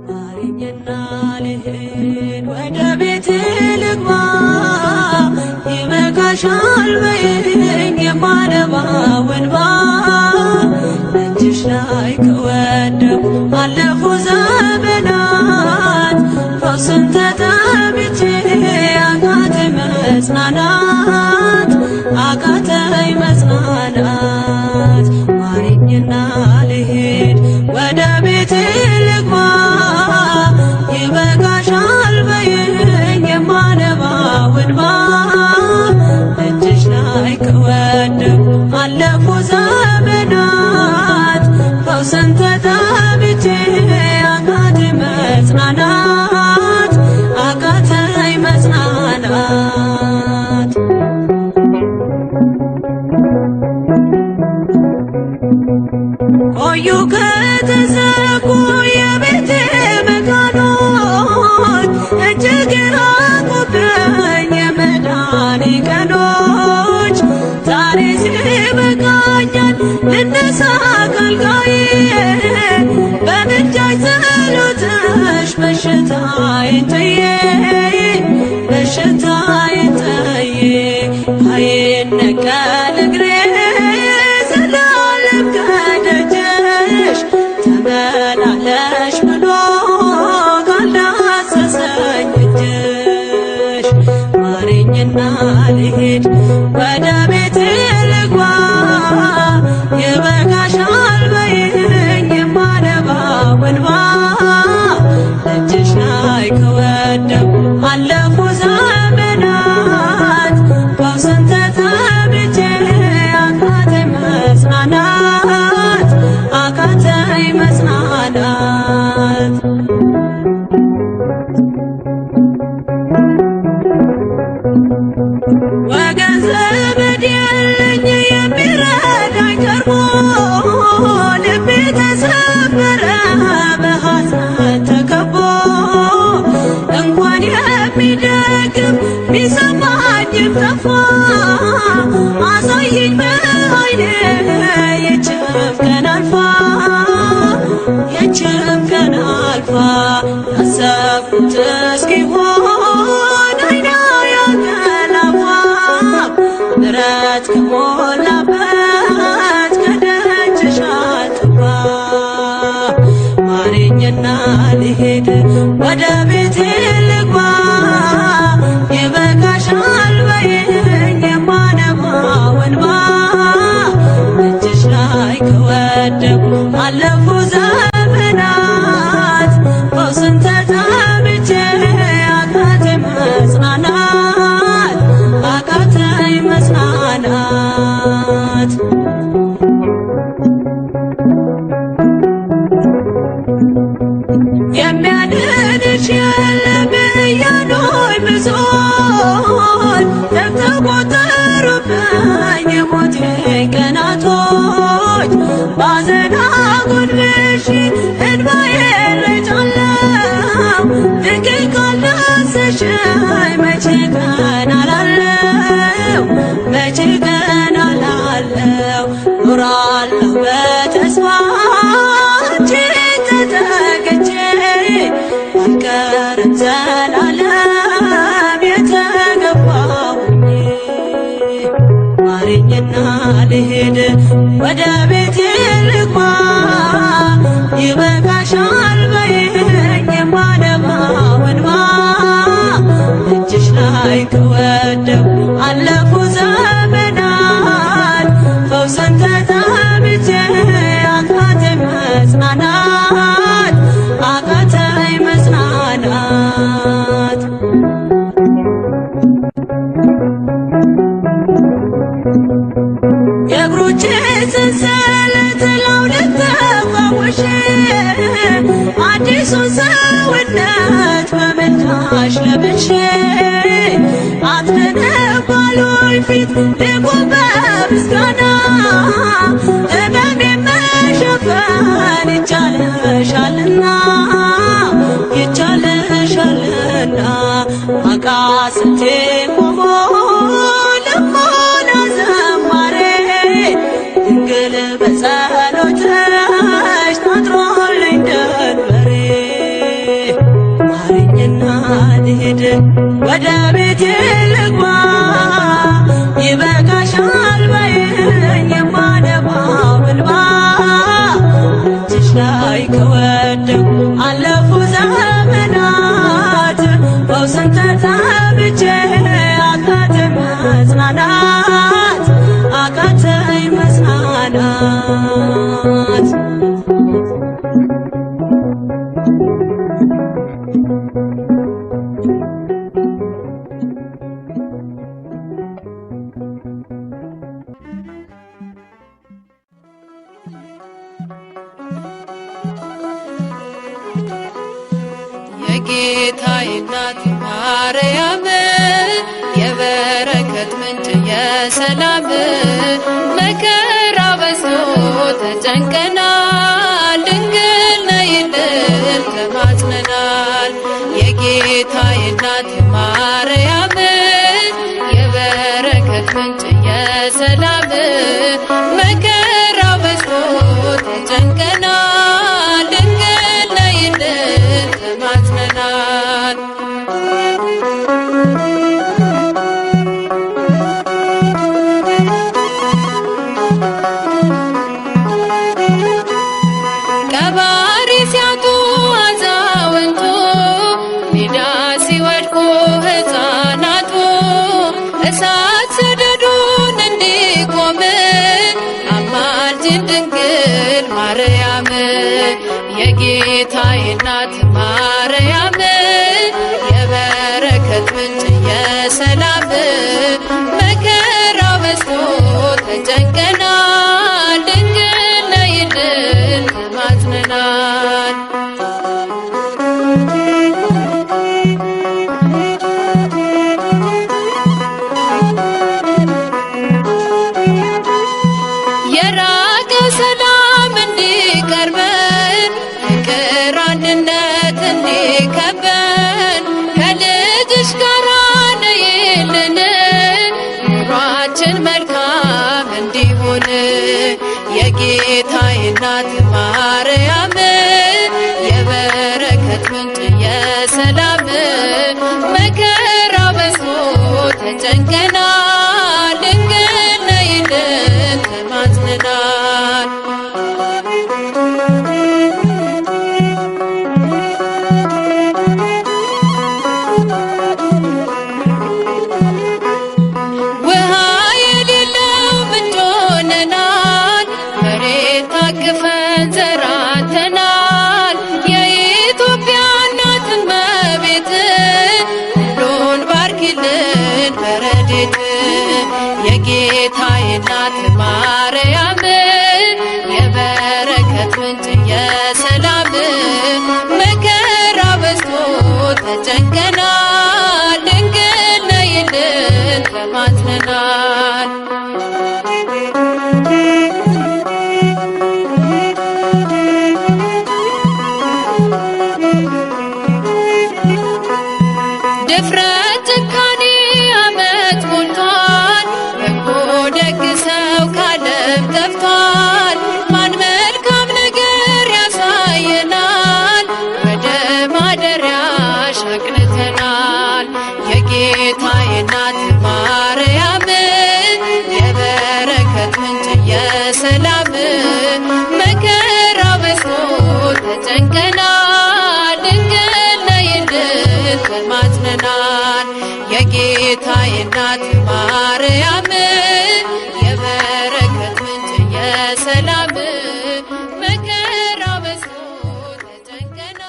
ማረኝና ልሂድ ወደ ቤት ልግባ ይበቃሻል በይኝ የማነባው እንባ እጅሽ ላይ ከወደቁ አለፉ ዘመናት ፈውስን ተጠምቼ አቃተኝ መጽናናት አቃተኝ መጽናናት ማረኝና ልሂድ ወደ ቤት ልግባ ይበቃሻል በይኝ የማነባው እንባ እጅሽ ላይ ከወደቁ አለፉ ዘመናት ፈውስን ተጠምቼ አቃተኝ መጽናናት አቃተኝ መጽናናት ቆዩ ከተዘጉ የቤቴ መቃኖች እጅግ ራቁብኝ የመዳኔ ቀኖች ዛሬ ሲበቃኛል ልነሳ ከአልጋዬ በምልጃሽ ጸሎትሽ በሽታዬን ጥዬ በሽታዬን ጥዬ አይነቀል እግሬ ዘላለም ከደጅሽ ተመላለሽ ብሎ ካልዳሰሰኝ እጅሽ ማረኝና ልሂድ ወደ ቤቴ ልግባ ይበቃሻል በይኝ የማነባው እንባ እጅሽ ላይ ከወደቁ አለፉ ዘመናት ፈውስን ተጠምቼ አቃተኝ መጽናናት አቃተኝ መጽናናት ወገን ዘመድ የለኝ የሚረዳኝ ቀርቦ ልቤ ተሰበረ በሐዘን ተከቦ እንኳን የሚደግፍ ቢሰማኝም ጠፋ አሳየኝ በዓይኔ ይህችም ቀን አልፋ ይህችም ቀን አልፋ ያሰብኩት እስኪሆን አይኔ ያንቀላፋ ምሕረት ከሞላበት ከደጅሽ አልጠፋ ማረኝና ልሂድ ወደ ቤቴ ልግባ ይበቃሻል በይኝ የማነባው እንባ እጅሽ ላይ ከወደቁ አለፉ ዘመናት ፈውስን ተጠምቼ አቃተኝ መጽናናት አቃተኝ መጽናናት የሚያድንሽ የለም እያሉኝ ብዙዎች ተቆጠሩብኝ የሞቴ ቀናቶች ባዘን አጎንብሼ እንባዬን ረጫለሁ ድንግል ካልዳሰሽኝ መቼ ቀን አላለሁ መቼ ቀን አላለሁ ኖራለሁ በተስፋ አንቺን ተጠግቼ አይቀርም ዘላለም የተገባሁኝ ማረኝና ልሂድ ወደ ቤቴ ልግባ ይበቃሻል ናት። የጌታዬ እናት ማርያም የበረከት ምንጭ የሰላም መከራ በዝቶ ተጨንቀናል፣ ድንግል ነይልን ተማጽነናል። የጌታዬ እናት ማርያም የበረከት ምንጭ የሰላም መከራ በዝቶ ተጨንቀናል፣ ድንግል ነይልን ተማጽነናል። ቀባሪ ሲያጡ አዛውንቱ ሜዳ ሲወድቁ ሕፃናቱ እሳት ሰደዱን እንዲቆም አማልጅን ድንግል ማርያም የጌታዬ እናት ማርያም የበረከት ምንጭ የሰላም መከራ በዝቶ ተጨንቀናል፣ ድንግል ነይልን ተማጽነናል። የራቀ ሰላም እንዲቀርበን ፍቅር አንድነት እንዲከበን ከልጅሽ ጋር ነይልን ኑሯችን መልካም እንዲሆን የጌታዬ እናት ማርያም የበረከት ምንጭ የሰላም መከራ በዝቶ ተጨንቀናል፣ ድንግል ነይልን ተማጽነናል። ውሃ የሌለው ምንጭ ሆነናል፣ መሬት ታቅፈን ዘራተናል። የኢትዮጵያ እናት እመቤት ሁሉን ባርኪልን በረድኤት የጌታዬ እናት ማርያም የበረከት ምንጭ የሰላም መከራ በዝቶ ተጨንቀናል፣ ድንግል ነይልን ተማጽነናል። ድፍረት ጭካኔ ዓመት ሞልቷል፣ በጎ ደግ ሰው ካለም ጠፍቷል። ማን መልካም ነገር ያሳየናል፣ ወደ ማደሪያሽ አቅንተናል። የጌታዬ እናት ማርያም የበረከት ምንጭ የሰላም መከራ በዝቶ ተጨንቀናል፣ ድንግል ነይልን ተማጽነናል። የጌታዬ እናት ማርያም የበረከት ምንጭ የሰላም መከራ በዝቶ ተጨንቀናል።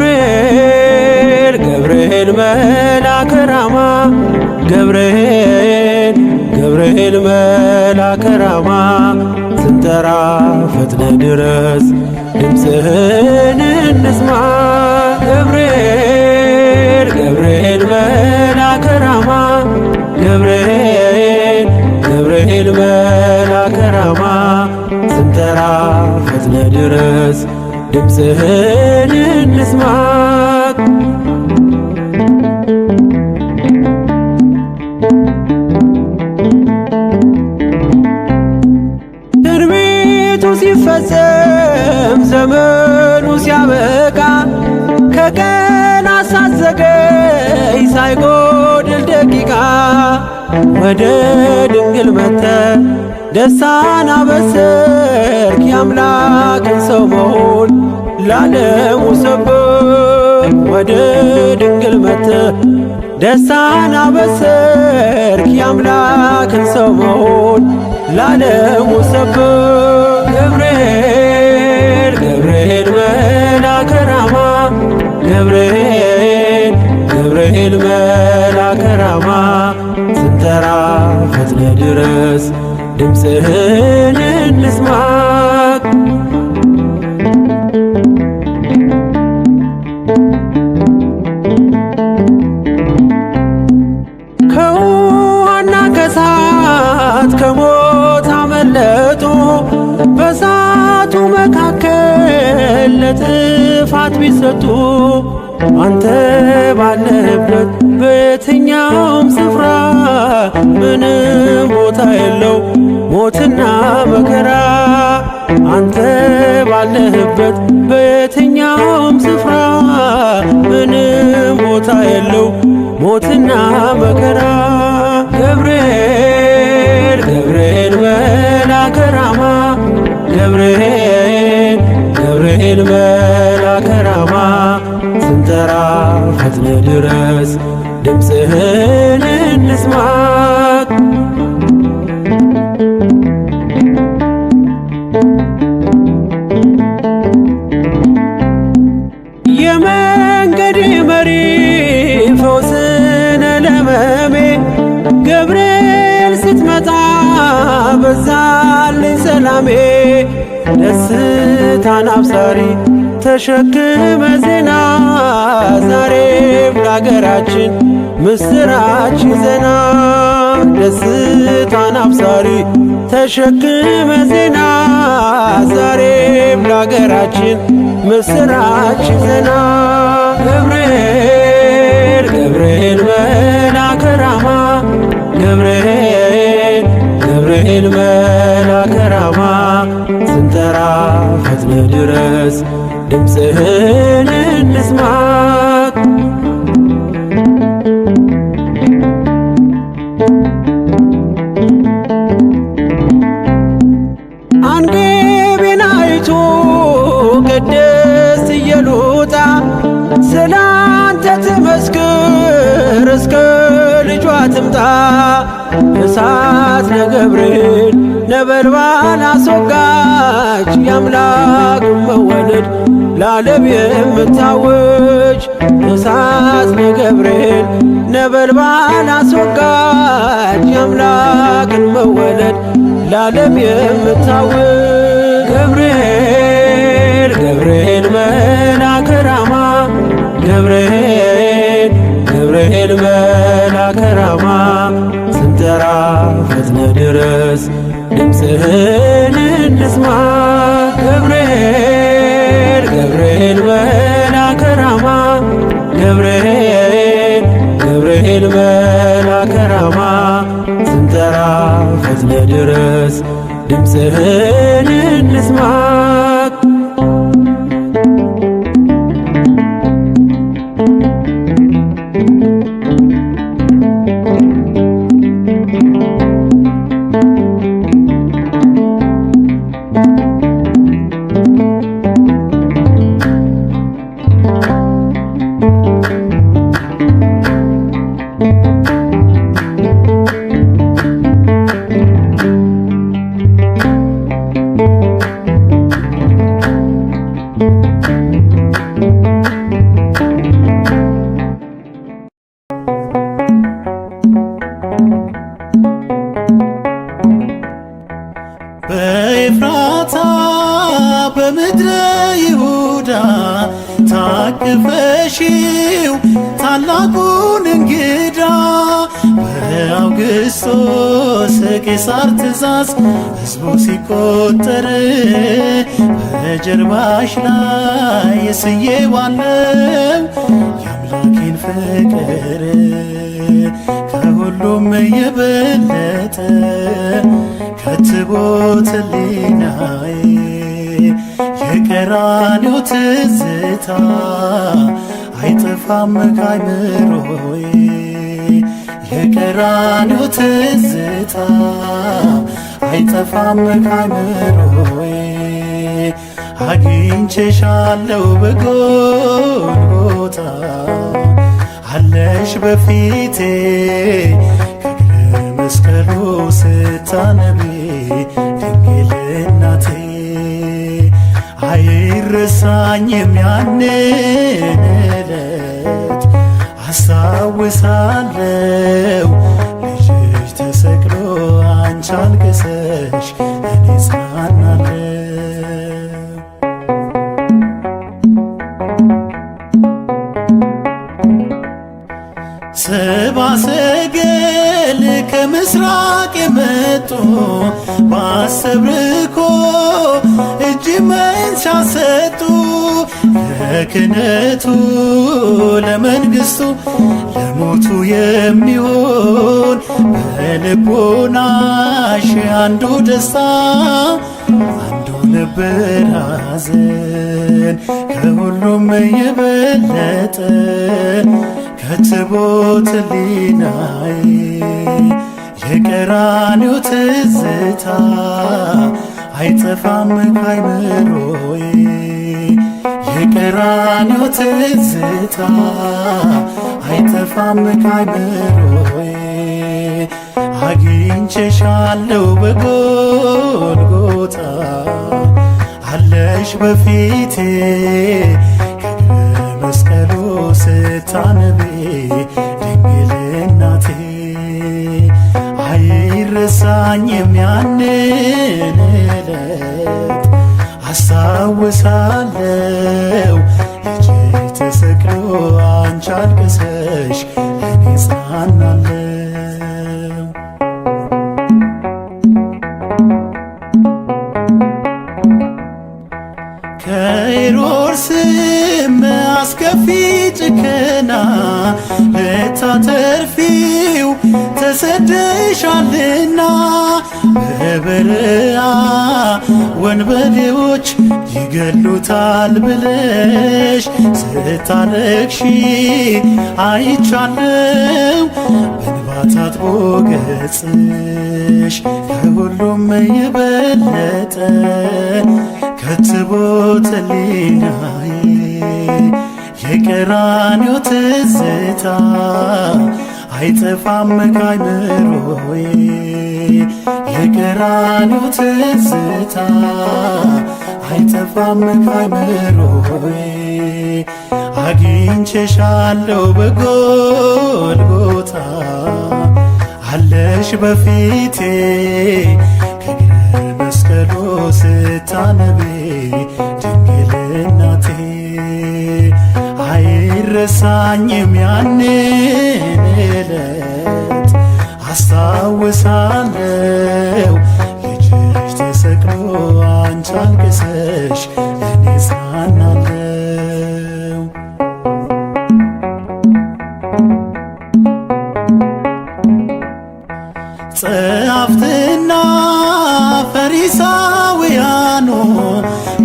ገብርኤል ገብርኤል መልአከ ራማ ገብርኤል ገብርኤል መልአከ ራማ ስንጠራ ፈጥነ ድረስ ድምፅህን እንስማ። ገብርኤል ገብርኤል መልአከ ራማ ገብርኤል ገብርኤል መልአከ ራማ ስንጠራ ፈጥነ ድረስ ድምፅህን እንስማ። ሲፈጸም ዘመኑ ሲያበቃ ከቀናት ሳትዘገይ ሳይጎድል ደቂቃ ወደ ድንግል መጥተ ደስታን አበሰርክ የአምላክን ሰው መሆን ለዓለሙ ሰበክ። ወደ ድንግል መጥተ ደስታን አበሰርክ የአምላክን ሰው መሆን ለዓለሙ ሰበክ። ገብርኤል ገብርኤል መልአከ ራማ ገብርኤል ገብርኤል መልአከ ራማ ስንጠራ ፈጥነ ድረስ ድምፅህን እንስማ። ከውሃና ከእሳት ከሞት አመለጡ በእሳቱ መካከል ለጥፋት ቢሰጡ አንተ ባለህበት በየትኛውም ስፍራ ምንም ቦታ የለው ሞትና መከራ። አንተ ባለህበት በየትኛውም ስፍራ ምንም ቦታ የለው ሞትና መከራ። ገብርኤል ገብርኤል መልአከ ራማ ገብርኤል ገብርኤል መልአከ ራማ ስንጠራ ፈጥነ ድረስ ድምፅህን እንስማ። የመንገዴ መሪ ፈውስነ ለመሜ ገብርኤል ስትመጣ በዛልኝ ሰላሜ። ደስታን አብሳሪ ተሸክመ ዜና ዛሬም ለአገራችን ምስራች ዜና። ደስታን አብሳሪ ተሸክመ ዜና ዛሬም ለአገራችን ምስራች ዜና። ገብርኤል ገብርኤል መልአከ ራማ ገብርኤል ገብርኤል መልአከ ራማ ስንጠራ ፈጥነ ድረስ ድምፅህን እንስማ። አንጌቤን አይቶ ቅድስት ኢየሉጣ ስላንተ ትመስክር እስከ ልጇ ትምጣ። እሳት ነገብርኤል ነበልባል አስወጋች የአምላክን መወለድ ለዓለም የምታወጅ። እሳት ነገብርኤል ነበልባል አስወጋች የአምላክን መወለድ ለዓለም የምታወጅ። ገብርኤል ገብርኤል መልአከ ራማ ገብርኤል ገብርኤል መልአከ ራማ ስንጠራ ፈጥነ ድረስ ድምፅህን እንስማ። ገብርኤል ገብርኤል መልአከ ራማ ገብርኤል ገብርኤል መልአከ ራማ ስንጠራ ፈጥነ ድረስ ድምፅህን እንስማ። በኤፍራታ በምድረ ይሁዳ ታቅፈሽው ታላቁን እንግዳ በአውግስጦስ ቄሳር ትእዛዝ ሕዝቡ ሲቆጠር በጀርባሽ ላይ ስዬዋለው የአምላኬን ፍቅር ከሁሉም የበለጠ ከትቦት ሕሊናዬ የቀራንዮ ትዝታ አይጠፋም ከአይምሮዬ የቀራንዮ ትዝታ አይጠፋም ከአይምሮዬ አግኝቼሻለሁ በጎልጎታ አለሽ በፊቴ ከእግረ መስቀሉ ስታነቢ ድንግል እናቴ አይረሳኝም ያንን ዕለት አስታውሳለሁ ልጅሽ ተሰቅሎ አንቺ አልቅሰሽ እኔ ጽናናለሁ ሰብአ ሰገል ከምስራቅ የመጡ በአስተብርኮ እጅ መንሻ ሰጡ ለክህነቱ ለመንግሥቱ ለሞቱ የሚሆን በልቦናሽ አንዱ ደስታ አንዱ ነበር ሐዘን ከሁሉም የበለጠ ከትቦት ሕሊናዬ የቀራንዮ ትዝታ አይጠፋም ከአይምሮዬ የቀራንዮ ትዝታ አይጠፋም ከአይምሮዬ አግኝቼሻለሁ በጎልጎታ አለሽ በፊቴ ከእግረ መስቀሉ ስታነቢ ድንግል እናቴ አይረሳኝም ያንን ዕለት አስታውሳለሁ ልጅሽ ተሰቅሎ አንቺ አልቅሰሽ እኔ ጽናናለሁ ከሄሮድስም አስከፊ ጭከና ልታተርፊው ተሰደሻልና በበረሃ ወንበዴዎች ይገሉታል ብለሽ ስታለቅሺ አይቻለው በእንባ ታጥቦ ገጽሽ ከሁሉም የበለጠ ከትቦት ሕሊናዬ የቀራንዮ ትዝታ አይጠፋም ከአይምሮዬ የቀራንዮ ትዝታ አይጠፋም ከአይምሮዬ አግኝቼሻለሁ በጎልጎታ አለሽ በፊቴ ከእግረ መስቀሉ ስታነቢ ድንግል እናቴ አይረሳኝም ያንን ዕለት አስታውሳለሁ ልጅሽ ተሰቅሎ አንቺ አልቅሰሽ እኔ ጽናናለሁ ጸሐፍትና ፈሪሳውያኑ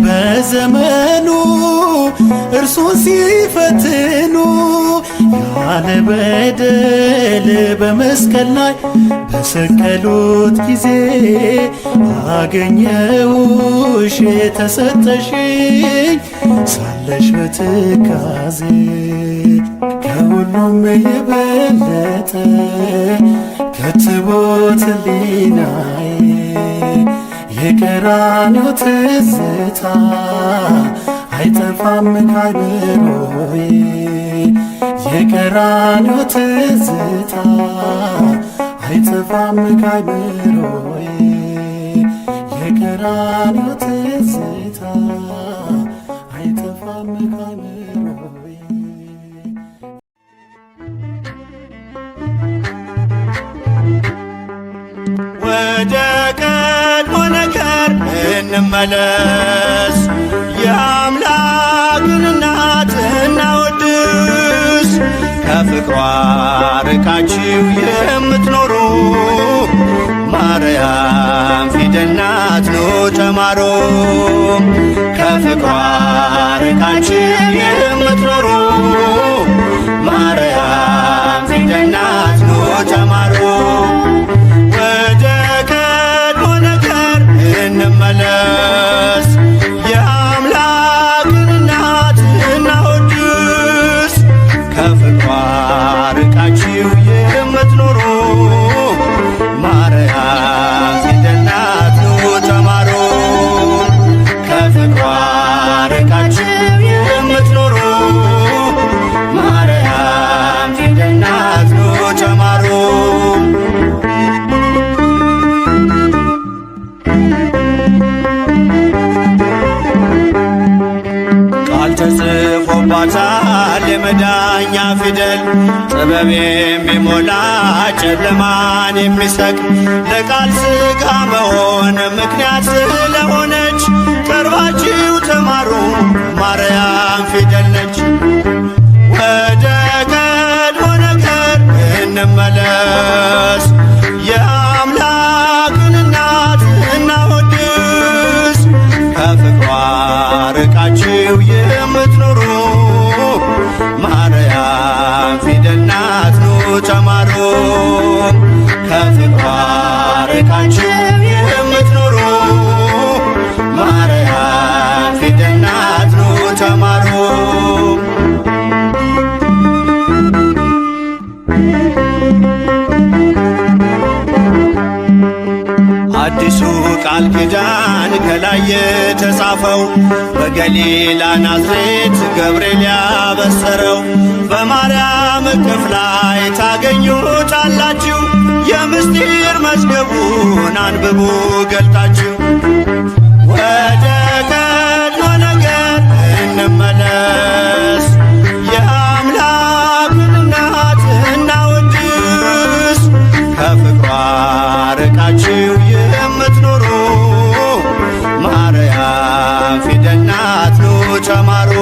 በዘመኑ እርሱን ሲፈትኑ ያለ በደል በመስቀል ላይ በሰቀሉት ጊዜ አገኘሁሽ ተሰጠሽኝ ሳለሽ በትካዜ ከሁሉም የበለጠ ከትቦት ሕሊናዬ የቀራንዮ ትዝታ አይጠፋም ከአይምሮዬ የቀራንዮ ትዝታ አይጠፋም ከአይምሮዬ የቀራንዮ ትዝታ አይጠፋም ከአይምሮዬ ወደ ቀድሞ ነገር እንመለስ የአምላክን እናት እናወድስ ከፍቅሯ ርቃችሁ የምትኖሩ ማርያም ፊደል ናት ኑ ተማ ተማሩ። ከፍቅሯ ርቃችሁ የምትኖሩ ማርያም ፊደል ናት ኑ ተማሩ። ወደ ቀድሞ ነገር እንመለስ የአምላክን እናት እናወድስ። ከፍቅሯ ርቃችሁ የምትኖሩ ማርያም ፊደል ናት ኑ ተማሩ። ከፍቅሯ ርቃችሁ የምትኖሩ ማርያም ፊደል ናት ኑ ተማሩ። ቃል ተጽፎባታል የመዳኛ ፊደል ጥበብ የሚሞላ ጨለማን የሚሰቅ ለቃል ሥጋ መሆን ምክንያት ስለሆነች ቀርባችሁ ተማሩ ማርያም ፊደል ነች። ወደ ቀድሞ ነገር እንመለስ የአምላክን እናት እናወድስ። ከፍቅሯ ርቃችሁ የምትኖሩ ማርያም ፊደል ናት ኑ ተማሩ። ከፍቅሯ ርቃችሁ የምትኖሩ ማርያም ፊደል ናት ኑ ተማሩ። አዲሱ ቃል ኪዳን ከላይ የተጻፈው በገሊላ ናዝሬት ገብርኤል ያበሰረው በማርያም እቅፍ ላይ ታገኙታላችሁ። የምስጢር መዝገቡን አንብቡ ገልጣችሁ። ወደ ቀድሞ ነገር እንመለስ የአምላክን እናት እናወድስ። ከፍቅሯ ርቃችሁ የምትኖሩ ማርያም ፊደል ናት ኑ ተማሩ።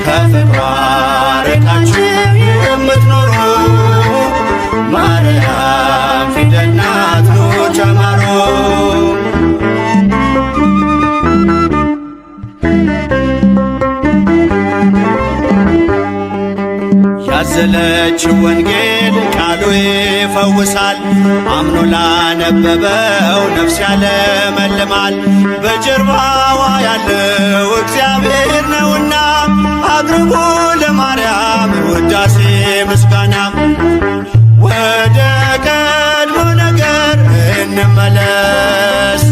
ከፍቅሯ ርቃችሁ የምትኖሩ ማርያም ፊደል ናት ኑ ተማሩ። ያዘለችው ወንጌል ቃሉ ይፈውሳል። አምኖ ላነበበው ነፍስ ያለመልማል። በጀርባዋ ያለው እግዚአብሔር ነውና አቅርቡ ለማርያም ውዳሴ ምስጋና። ወደ ቀድሞ ነገር እንመለስ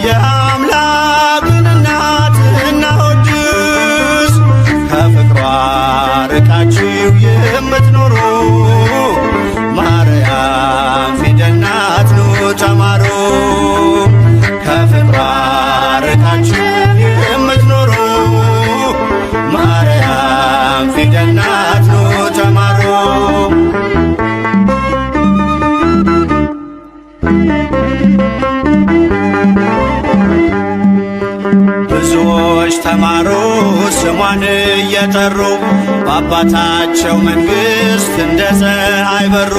የአምላክን እናት እናወድስ። ከፍቅሯ ርቃችሁ የምትኖሩ ማርያም ፊደል ናት ኑ ተማሩ። ከፍቅሯ ርቃችሁ የምትኖሩ ማርያም ፊደል ናት ኑ ተማሩ። ብዙዎች ተማሩ ስሟን እየጠሩ በአባታቸው መንግሥት እንደ ፀሐይ በሩ።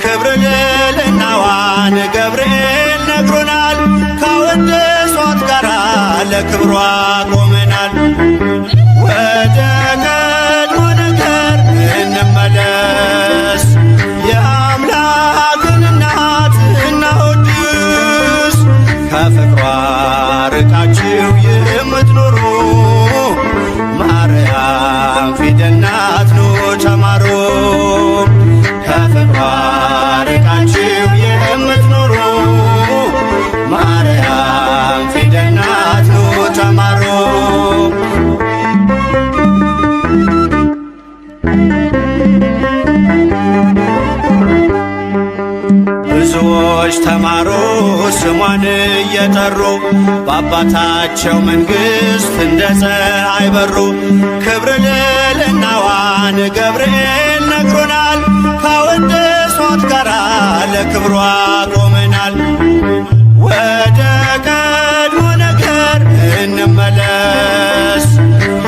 ክብር ልዕልናዋን ገብርኤል ነግሮናል። ካወደሷት ጋራ ለክብሯ ቆመናል። ወደ ቀድሞ ነገር እንመለስ የአምላክን እናት እናወድስ። ከፍቅሯ ርቃችሁ የምትኖሩ ማርያም ፊደል ናት ኑ ተማሩ። ከፍቅሯ ርቃችሁ የምትኖሩ ማርያም ፊደል ናት ኑ ተማሩ። ብዙዎች ተማሩ ስሟን እየጠሩ በአባታቸው መንግሥት እንደ ፀሐይ በሩ። ክብር ልዕልናዋን ገብርኤል ነግሮናል። ካወደሷት ጋራ ለክብሯ ቆመናል። ወደ ቀድሞ ነገር እንመለስ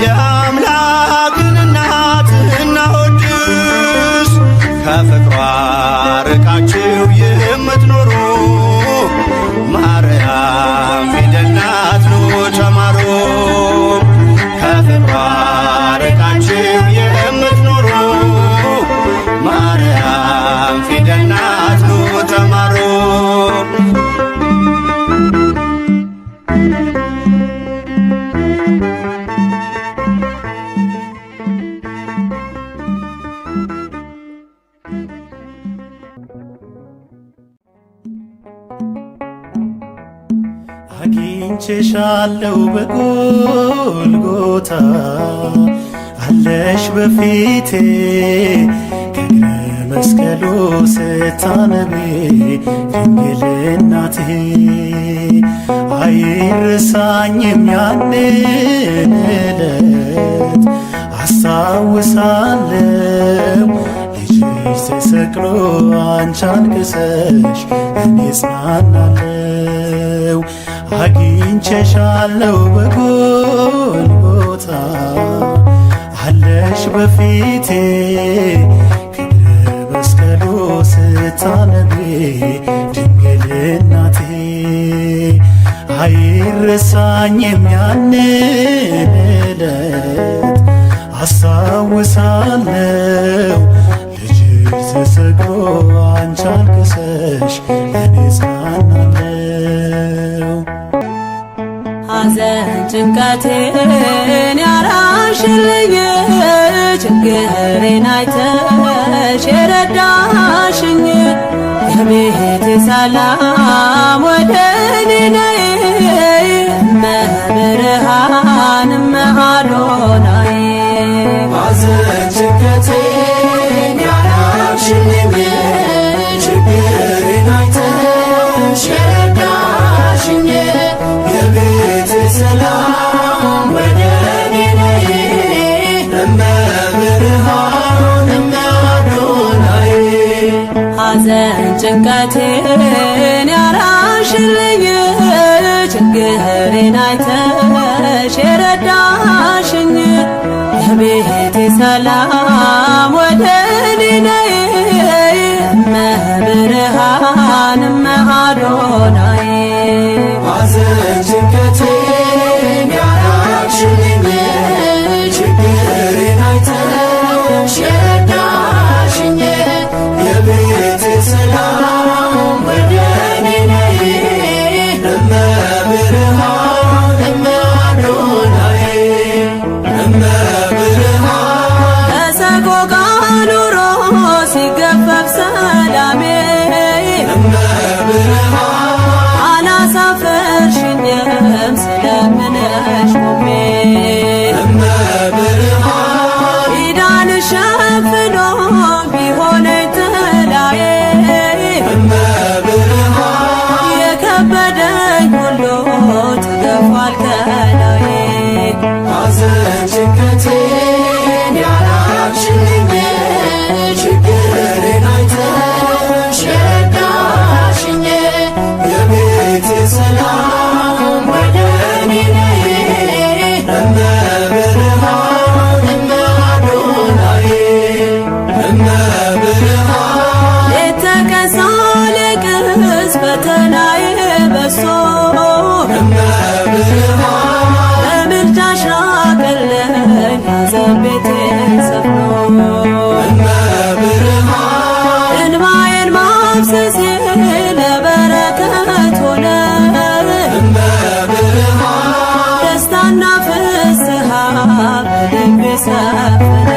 የአምላክን እናት እናወድስ። ከፍቅሯ ርቃችሁ የምትኖሩ ማርያም ፊደል አግኝቼሻለሁ በጎልጎታ አለሽ በፊቴ ከእግረ መስቀሉ ስታነቢ ድንግል እናቴ አይረሳኝም ያንን ዕለት አስታውሳለሁ ልጅሽ ተሰቅሎ አንቺ አልቅሰሽ እኔ እጽናናለሁ አግኝቼሻለሁ በጎልጎታ አለሽ በፊቴ ከእግረ መስቀሉ ስታነቢ ድንግል እናቴ አይረሳኝም ያንን ዕለት አስታውሳለሁ ልጅሽ ተሰቅሎ አንቺ አልቅሰሽ እኔ እጽናናለሁ ሐዘን ጭንቀቴን ያራሽልኝ ችግሬን አይተሽ የረዳሽኝ የቤቴ ሰላም ወደ እኔ ነይ እመብርሃን እመአዶናይ ሐዘን ጭንቀቴን ያራቅሽልኝ ችግሬን አይተሽ የረዳሽኝ የቤቴ ሰላም ወደ እኔ ነይ እመብርሃን እመአዶናይ ሐዘን ጭንቀቴን ያራሽልኝ ችግሬን አይተሽ የረዳሽኝ የቤቴ ሰላም ወደ እኔ ነይ እመብርሃን እመአዶናይ ሐዘን ጭንቀቴን ያራቅሽልኝ ችግሬን አይተሽ የረዳሽኝ የቤቴ ሰላም ወደ እኔ ነይ እመብርሃን እመአዶናይ እመብርሃን ከሰቆቃ ኑሮ ሲገፈፍ ሰላሜ እመብርሃን አላሳፈርሽኝም ስለምነሽ ቆሜ እመብርሃን ኪዳንሽ ሸፍኖ ቢሆነኝ ጥላዬ እመብርሃን የከበደኝ ሁሉ ተገፏል ከላዬ ሐዘን ጭንቀቴን ያራቅሽልኝ ችግሬን አይተሽ የረዳሽኝ የቤቴ ሰላም ወደ እኔ ነይ እመብርሃን እመአዶናይ እመብርሃን ሌት ተቀን ሳለቅስ ፈተናዬ በዝቶ እመብርሃን በምልጃሽ ራቀልኝ ሐዘን ቤቴን ሰፍኖ እመብርሃን እንባዬን ማፍሰሴ ለበረከት ሆነ እመብርሃን ደስታና ፍስሃ በልቤ ሰፈነ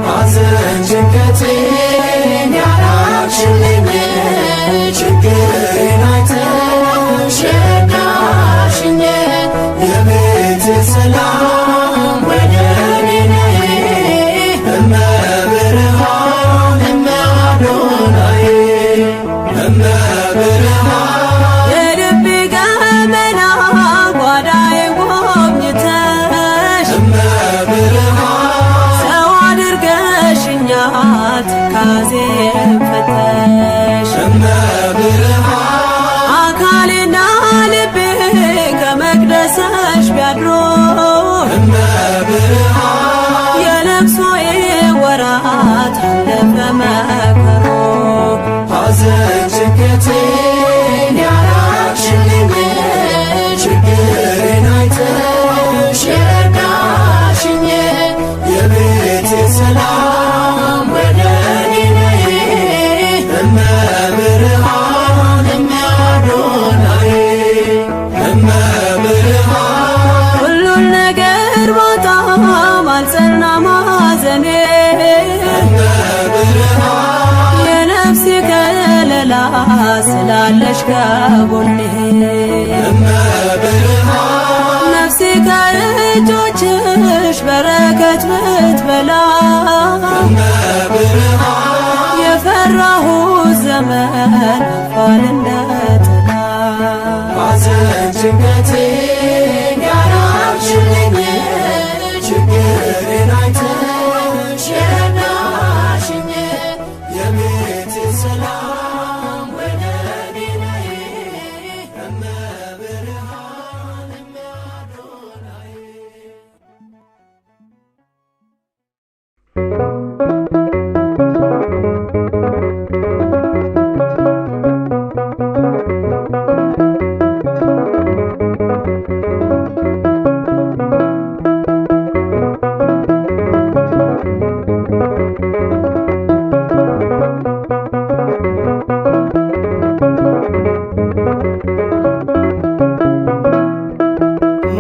ሐዘን ጭንቀቴን ያራቅሽልኝ ችግሬን አይተሽ የረዳሽኝ የቤቴ ሰላም ወደ እኔ ነይ እመብርሃን እመአዶናይ እመብርሃን የልቤ ገመና ጓዳዬን ጎብኝተሽ እመብርሃን ሰው አድርገሽኛል ትካዜን ፈተሽ እመብርሃን አካሌና ልቤ ከመቅደስሽ ቢያድሮ እመብርሃን የለቅሶዬ ወራት አለፈ መከሮ ሐዘን ጭንቀቴን ያራቅሽልኝ ችግሬን አይተሽ የረዳሽኝ የቤቴ ሰላም ወደ እኔ ነይ እመብርሃን እመአዶናይ አለሽ ከጎኔ ነፍሴ ከእጆችሽ በረከት ምትበላ የፈራሁት ዘመን አልፏል እንደ ጥላ ሐዘን ጭንቀቴን ያራቅሽልኝ ችግሬን አይተሽ የረዳሽኝ የቤቴ ሰላም ወደ እኔ ነይ እመብርሃን እመአዶናይ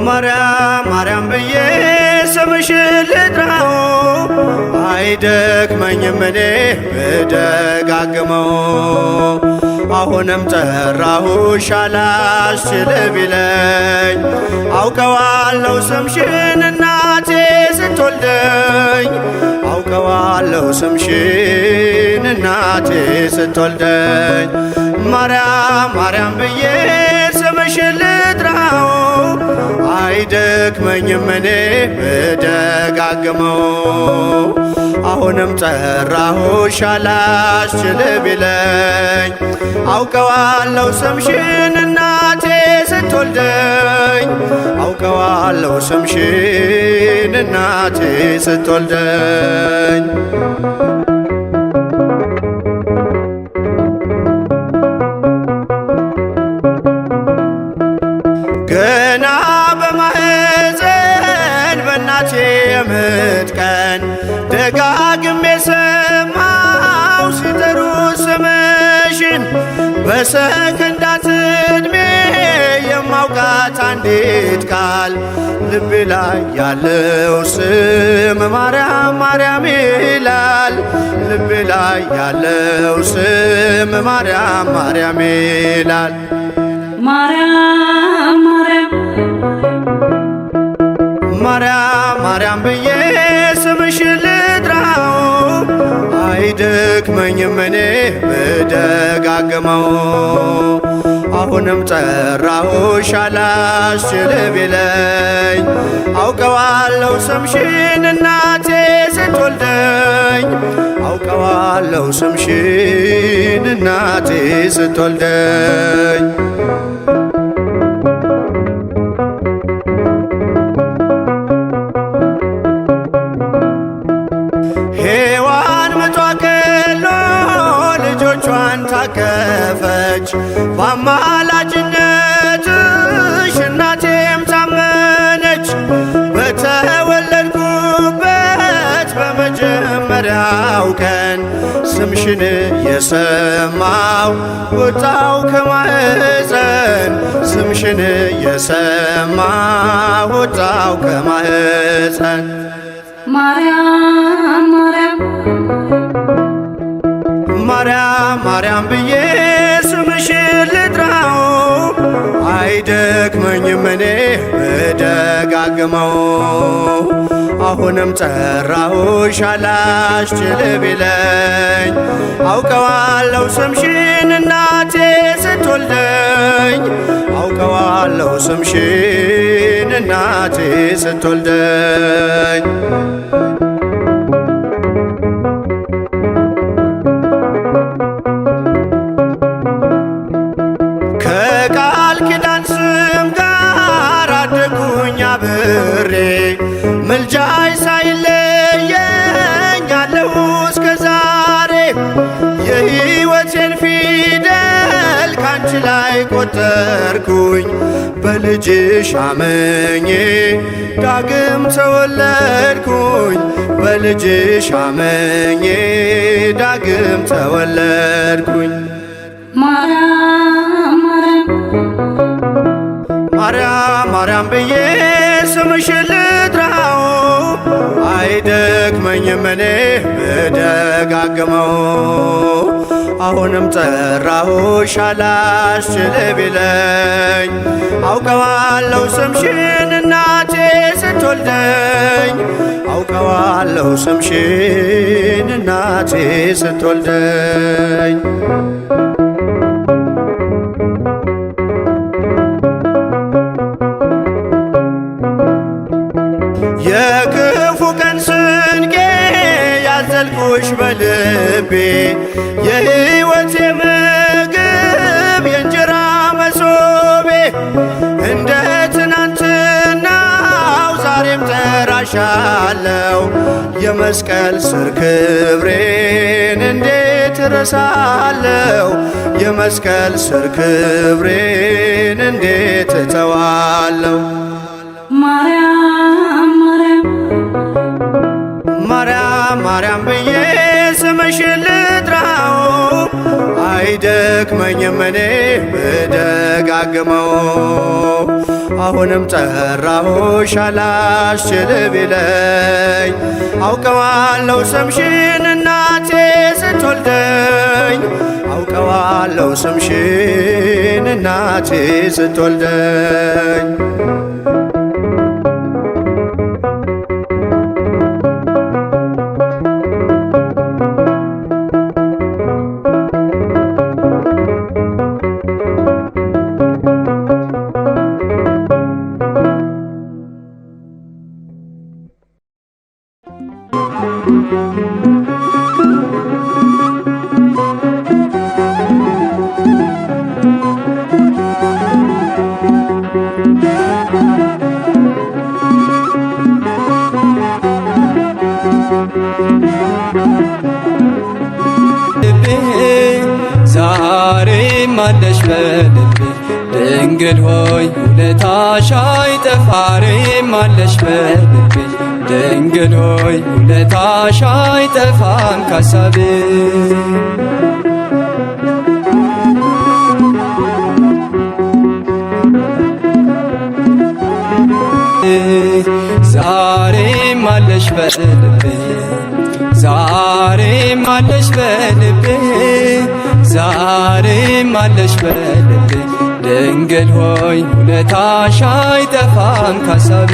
ማርያም ማርያም ብዬ ስምሽን ልጥራው አይደክመኝም እኔ ብደጋግመው አሁንም ጠራሁሽ አላስችል ቢለኝ አውቀዋለሁ ስምሽን እናቴ ስትወልደኝ አውቀዋለሁ ስምሽን እናቴ ስትወልደኝ ማርያም ማርያም ብዬ ስምሽን ልጥራው አይደክመኝም እኔ ብደጋግመው አሁንም ጠራሁሽ አላስችል ቢለኝ አውቀዋለሁ ስምሽን እናቴ ስትወልደኝ አውቀዋለሁ ስምሽን እናቴ ስትወልደኝ ገና በማህፀን በእናቴ የምጥ ቀን ደጋግሜ ሰማው ሲጠሩ ስምሽን በሰከንዳት ዕድሜ የማውቃት አንዲት ቃል ልቤ ላይ ያለው ስም ማርያም ማርያም ይላል ልቤ ላይ ያለው ስም ማርያም ማርያም ይላል ማርያም ማርያም ማርያም ብዬ ስምሽን ልጥራው አይደክመኝም እኔ ብደጋግመው አሁንም ጠራሁሽ አላስችል ቢለኝ አውቀዋለሁ ስምሽን እናቴ ስትወልደኝ አውቀዋለሁ ስምሽን እናቴ ስትወልደኝ ታቀፈች በአማላጅነትሽ እናቴም ታመነች በተወለድኩበት በመጀመሪያው ቀን ስምሽን የሰማው ወጣው ከማህፀን ስምሽን የሰማው ወጣው ከማህፀን ማርያም ማርያም ማርያም ብዬ ስምሽን ልጥራው አይደክመኝም እኔ ብደጋግመው አሁንም ጠራሁሽ አላስችል ቢለኝ አውቀዋለሁ ስምሽን እናቴ ስትወልደኝ አውቀዋለሁ ስምሽን እናቴ ስትወልደኝ ከቃል ኪዳን ስም ጋር አደጉኝ አብሬ ምልጃይ ሳይለየኝ አለሁ እስከ ዛሬ የሕይወቴን ፊደል ካንቺ ላይ ቆጠርኩኝ በልጅሽ አመኜ ዳግም ተወለድኩኝ በልጅሽ አመኜ ዳግም ተወለድኩኝ ማርያም ማርያም ብዬ ስምሽን ልጥራው አይደክመኝም እኔ ብደጋግመው አሁንም ጠራሁሽ አላስችል ቢለኝ አውቀዋለሁ ስምሽን እናቴ ስትወልደኝ አውቀዋለሁ ስምሽን እናቴ ስትወልደኝ የክፉ ቀን ስንቄ ያዘልኩሽ በልቤ የሕይወቴ ምግብ የእንጀራ መሶቤ እንደ ትናንትናው ዛሬም ጠራሻለው የመስቀል ስር ክብሬን እንዴት እረሳለው የመስቀል ስር ክብሬን እንዴት እተዋለው ማርያም ብዬ ስምሽን ልጥራው አይደክመኝም እኔ ብደጋግመው አሁንም ጠራሁሽ አላስችል ቢለኝ አውቀዋለሁ ስምሽን እናቴ ስትወልደኝ አውቀዋለሁ ስምሽን እናቴ ስትወልደኝ ዛሬም አለሽ በልቤ ድንግል ሆይ ውለታሽ አይጠፋም አለሽ በልቤ ድንግል ሆይ ውለታሽ አይጠፋም ካሳቤ ዛሬም አለሽ በልቤ ዛሬም አለሽ በልቤ ዛሬም አለሽ በልቤ ድንግል ሆይ ውለታሽ አይጠፋም ካሳቤ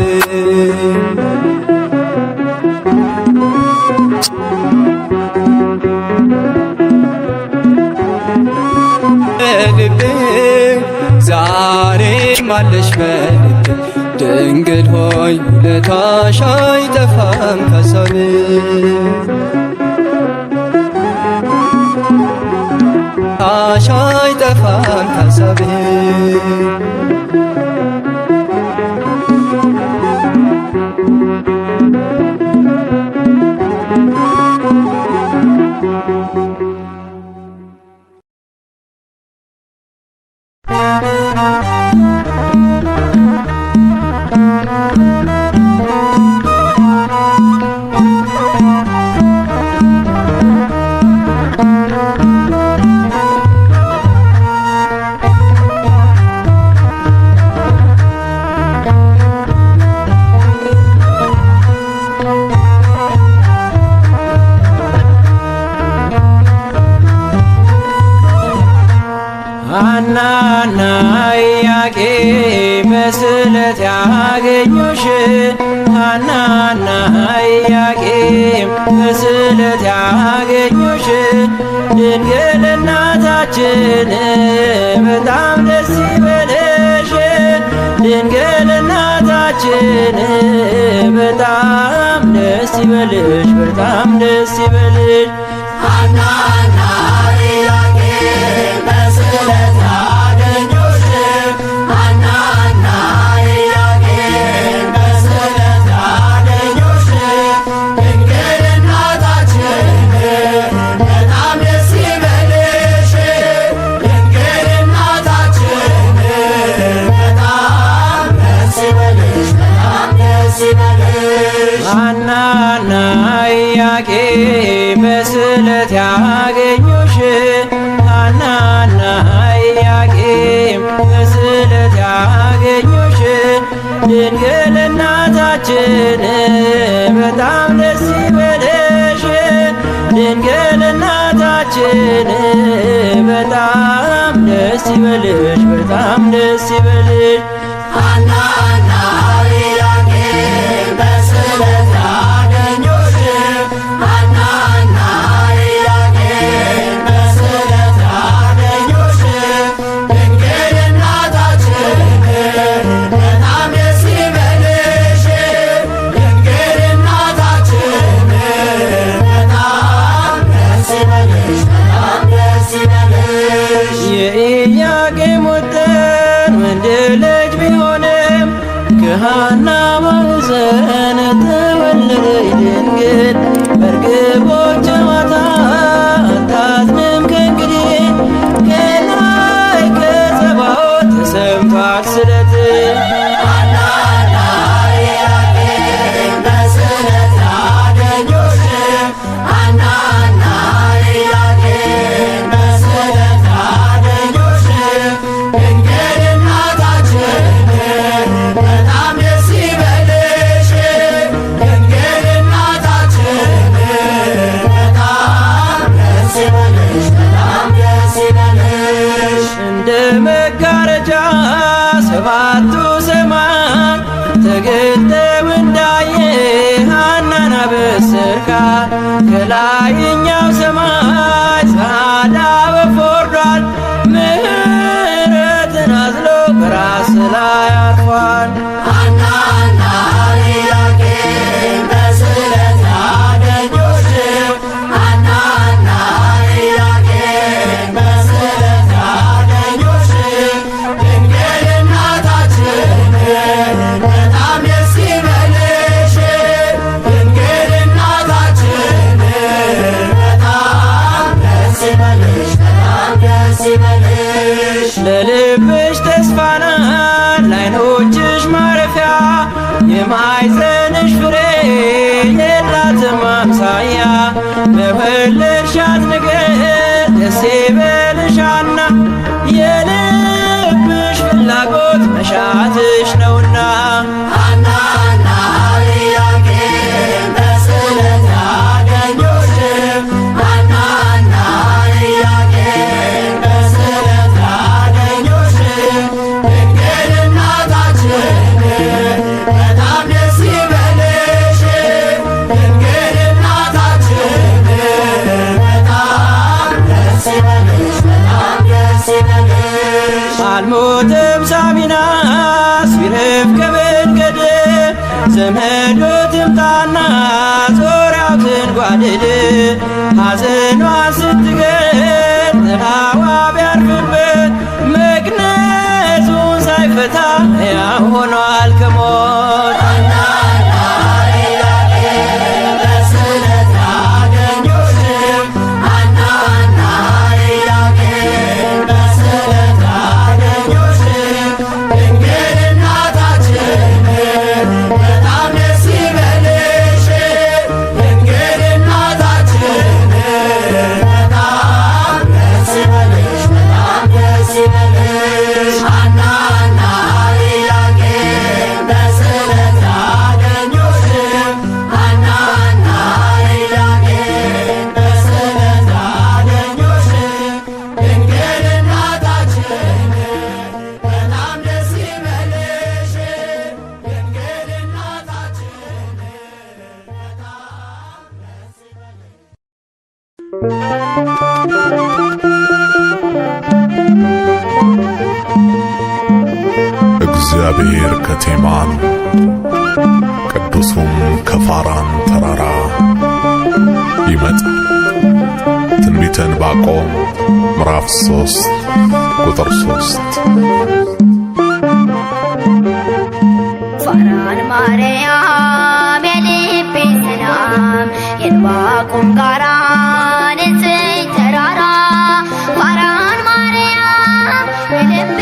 በልቤ ዛሬም አለሽ በልቤ ድንግል ሆይ ውለታሽ አይጠፋም ካሳቤ ውለታሽ አይጠፋም ካሳቤ ሐናና ኢያቄም በስለት ያገኙሽ ሐናና ኢያቄም በስለት ያገኙሽ ድንግል እናታችን በጣም ደስ ይበልሽ ድንግል እናታችን በጣም ደስ ይበልሽ በጣም ደስ ይበልሽ ሐናና ኢያቄም በስለት ያገኙሽ ሐናና ኢያቄም በስለት ያገኙሽ ድንግል እናታችን በጣም ደስ ይበልሽ ድንግል እናታችን በጣም ደስ ይበልሽ በጣም ደስ ይበልሽ ሐናና ኢያቄም በስለት ያገኙሽ ሐናና ኢያቄም በስለት ያገኙሽ ድንግል እናታችን በጣም ደስ ድንግል እናታችን በጣም ደስ ይበልሽ፣ በጣም ደስ ይበልሽ። ሐና ሐና ኢያቄም በስዕለት አገኙሽ። ሐና ሐና ኢያቄም በስዕለት አገኙሽ። ድንግል እናታችን በጣም ደስ ይበልሽ። ድንግል እናታችን በጣም ደስ ይበልሽ፣ በጣም ደስ ይበልሽ። የኢያቄም ወጥን ወንድ ልጅ ቢሆንም ከሐና ማኅፀን ተወለደች ድንግል። በርግቦች ጨዋታ አታዝንም ከእንግዲህ ከላይ ከጸባዖት ተሰምቷል ስለት። ሐና ሐና ኢያቄም በስዕለት አገኙሽ። ሐና ሐና ኢያቄም በስዕለት አገኙሽ። ድንግል እናታችን በጣም ደስ ይበልሽ። ድንግል እናታችን በጣም ደስ ይበልሽ፣ በጣም ደስ ይበልሽ። እንደ መጋረጃ ሰባቱ ሰማይ ተገልጠው እንዳየ ሐናን አበሰርካት። ከላይኛው ሰማይ ጸዓዳ ወፍ ወርዷል፣ ምሕረትን አዝሎ በራስ ላይ አርፏል። ሐና ሐና ኢያቄም በስዕለት አገኙሽ። ሐና ሐና ኢያቄም በስዕለት አገኙሽ። ድንግል እናታችን በጣም ደስ ይበልሽ። ድንግል እናታችን በጣም ደስ ይበልሽ፣ በጣም ደስ ይበልሽ። ለልብሽ ተስፋ ናት ለዓይኖችሽ ማረፊያ፣ የማኅፀንሽ ፍሬ የላትም አምሳያ። በወለድሻት ነገር ደስ ይበልሽ ሐና፣ የልብሽ ፍላጎት መሻትሽ ነውና። ሐና ሐና ኢያቄም በስዕለት አገኙሽ። ሐና ሐና ኢያቄም በስዕለት አገኙሽ። ድንግል እናታችን በጣም ደስ ይበልሽ። ድንግል እናታችን በጣም ደስ ይበልሽ፣ በጣም ደስ ይበልሽ። አልሞትም ሳሚናስ ቢረፍ ከመንገድ፣ ዘመዶ ትምጣና ዞሪያው ትንጓደድ። ሐዘኗን ስትገል ጥላዋ ቢያርፍበት፣ መግነዙን ሳይፈታ ሕያው ሆኗል ከሞት። ሐና ሐና ኢያቄም በስዕለት አገኙሽ። ሐና ሐና ኢያቄም በስዕለት አገኙሽ። ድንግል እናታችን በጣም ደስ ይበልሽ። ድንግል እናታችን በጣም ደስ ይበልሽ፣ በጣም ደስ ይበልሽ። ሐና ሐና ኢያቄም በስዕለት አገኙሽ። ሐና ሐና ኢያቄም በስዕለት አገኙሽ። ድንግል እናታችን በጣም ደስ ይበልሽ። ድንግል እናታችን በጣም ደስ ይበልሽ። እግዚአብሔር ከቴማን ቅዱሱም ከፋራን ተራራ ይመጣል። ትንቢተ ዕንባቆም ምዕራፍ 3 ቁጥር 3። ፋራን ማርያም የልቤ ሰላም የዕንባቆም ጋራ ንጽሕት ተራራ። ፋራን ማርያም የልቤ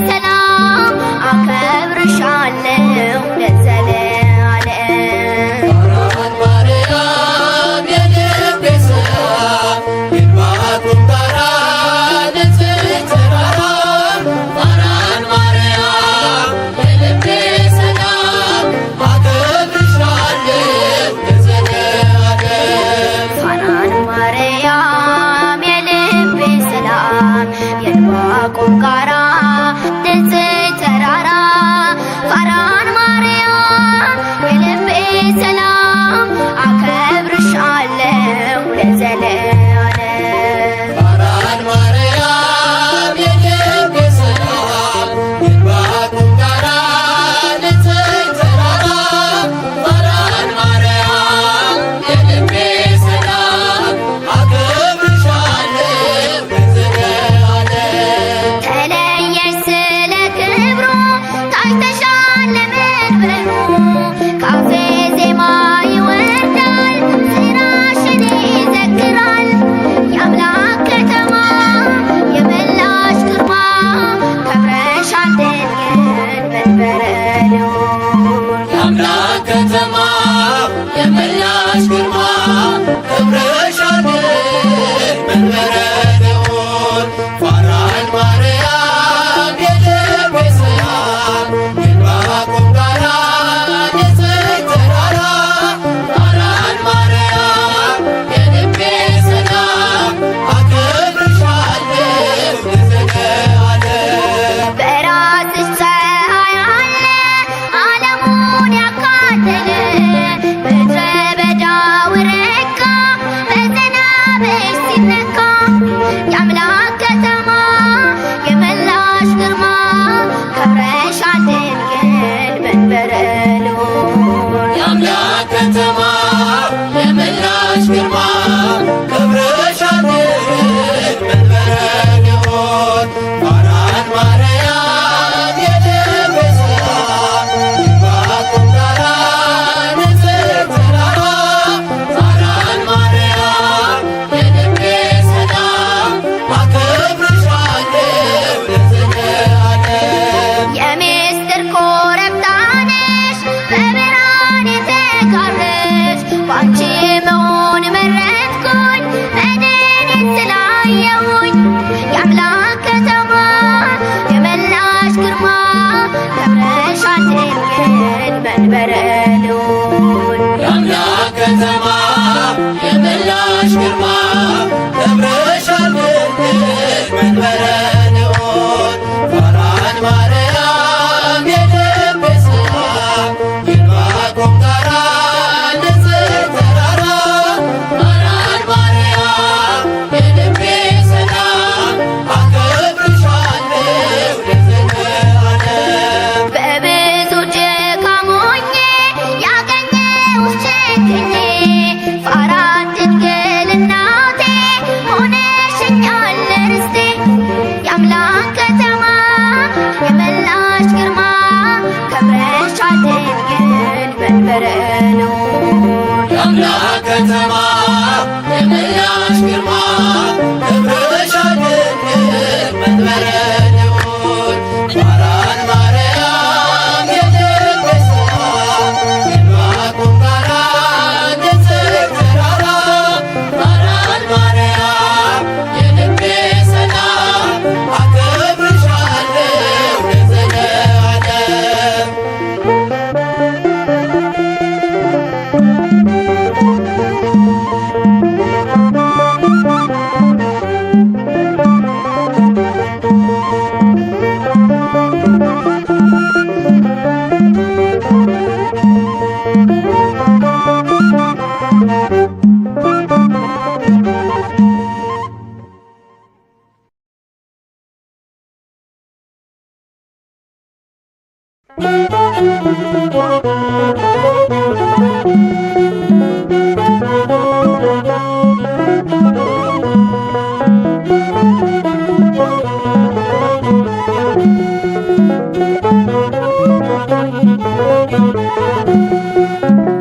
ሰላም አከብርሻለሁ ለዘለዓለም። ፋራን ማርያም የልቤ ሰላም የዕንባቆም ጋራ ንጽሕት ተራራ። ፋራን ማርያም የልቤ ሰላም አከብርሻለሁ ለዘለዓለም።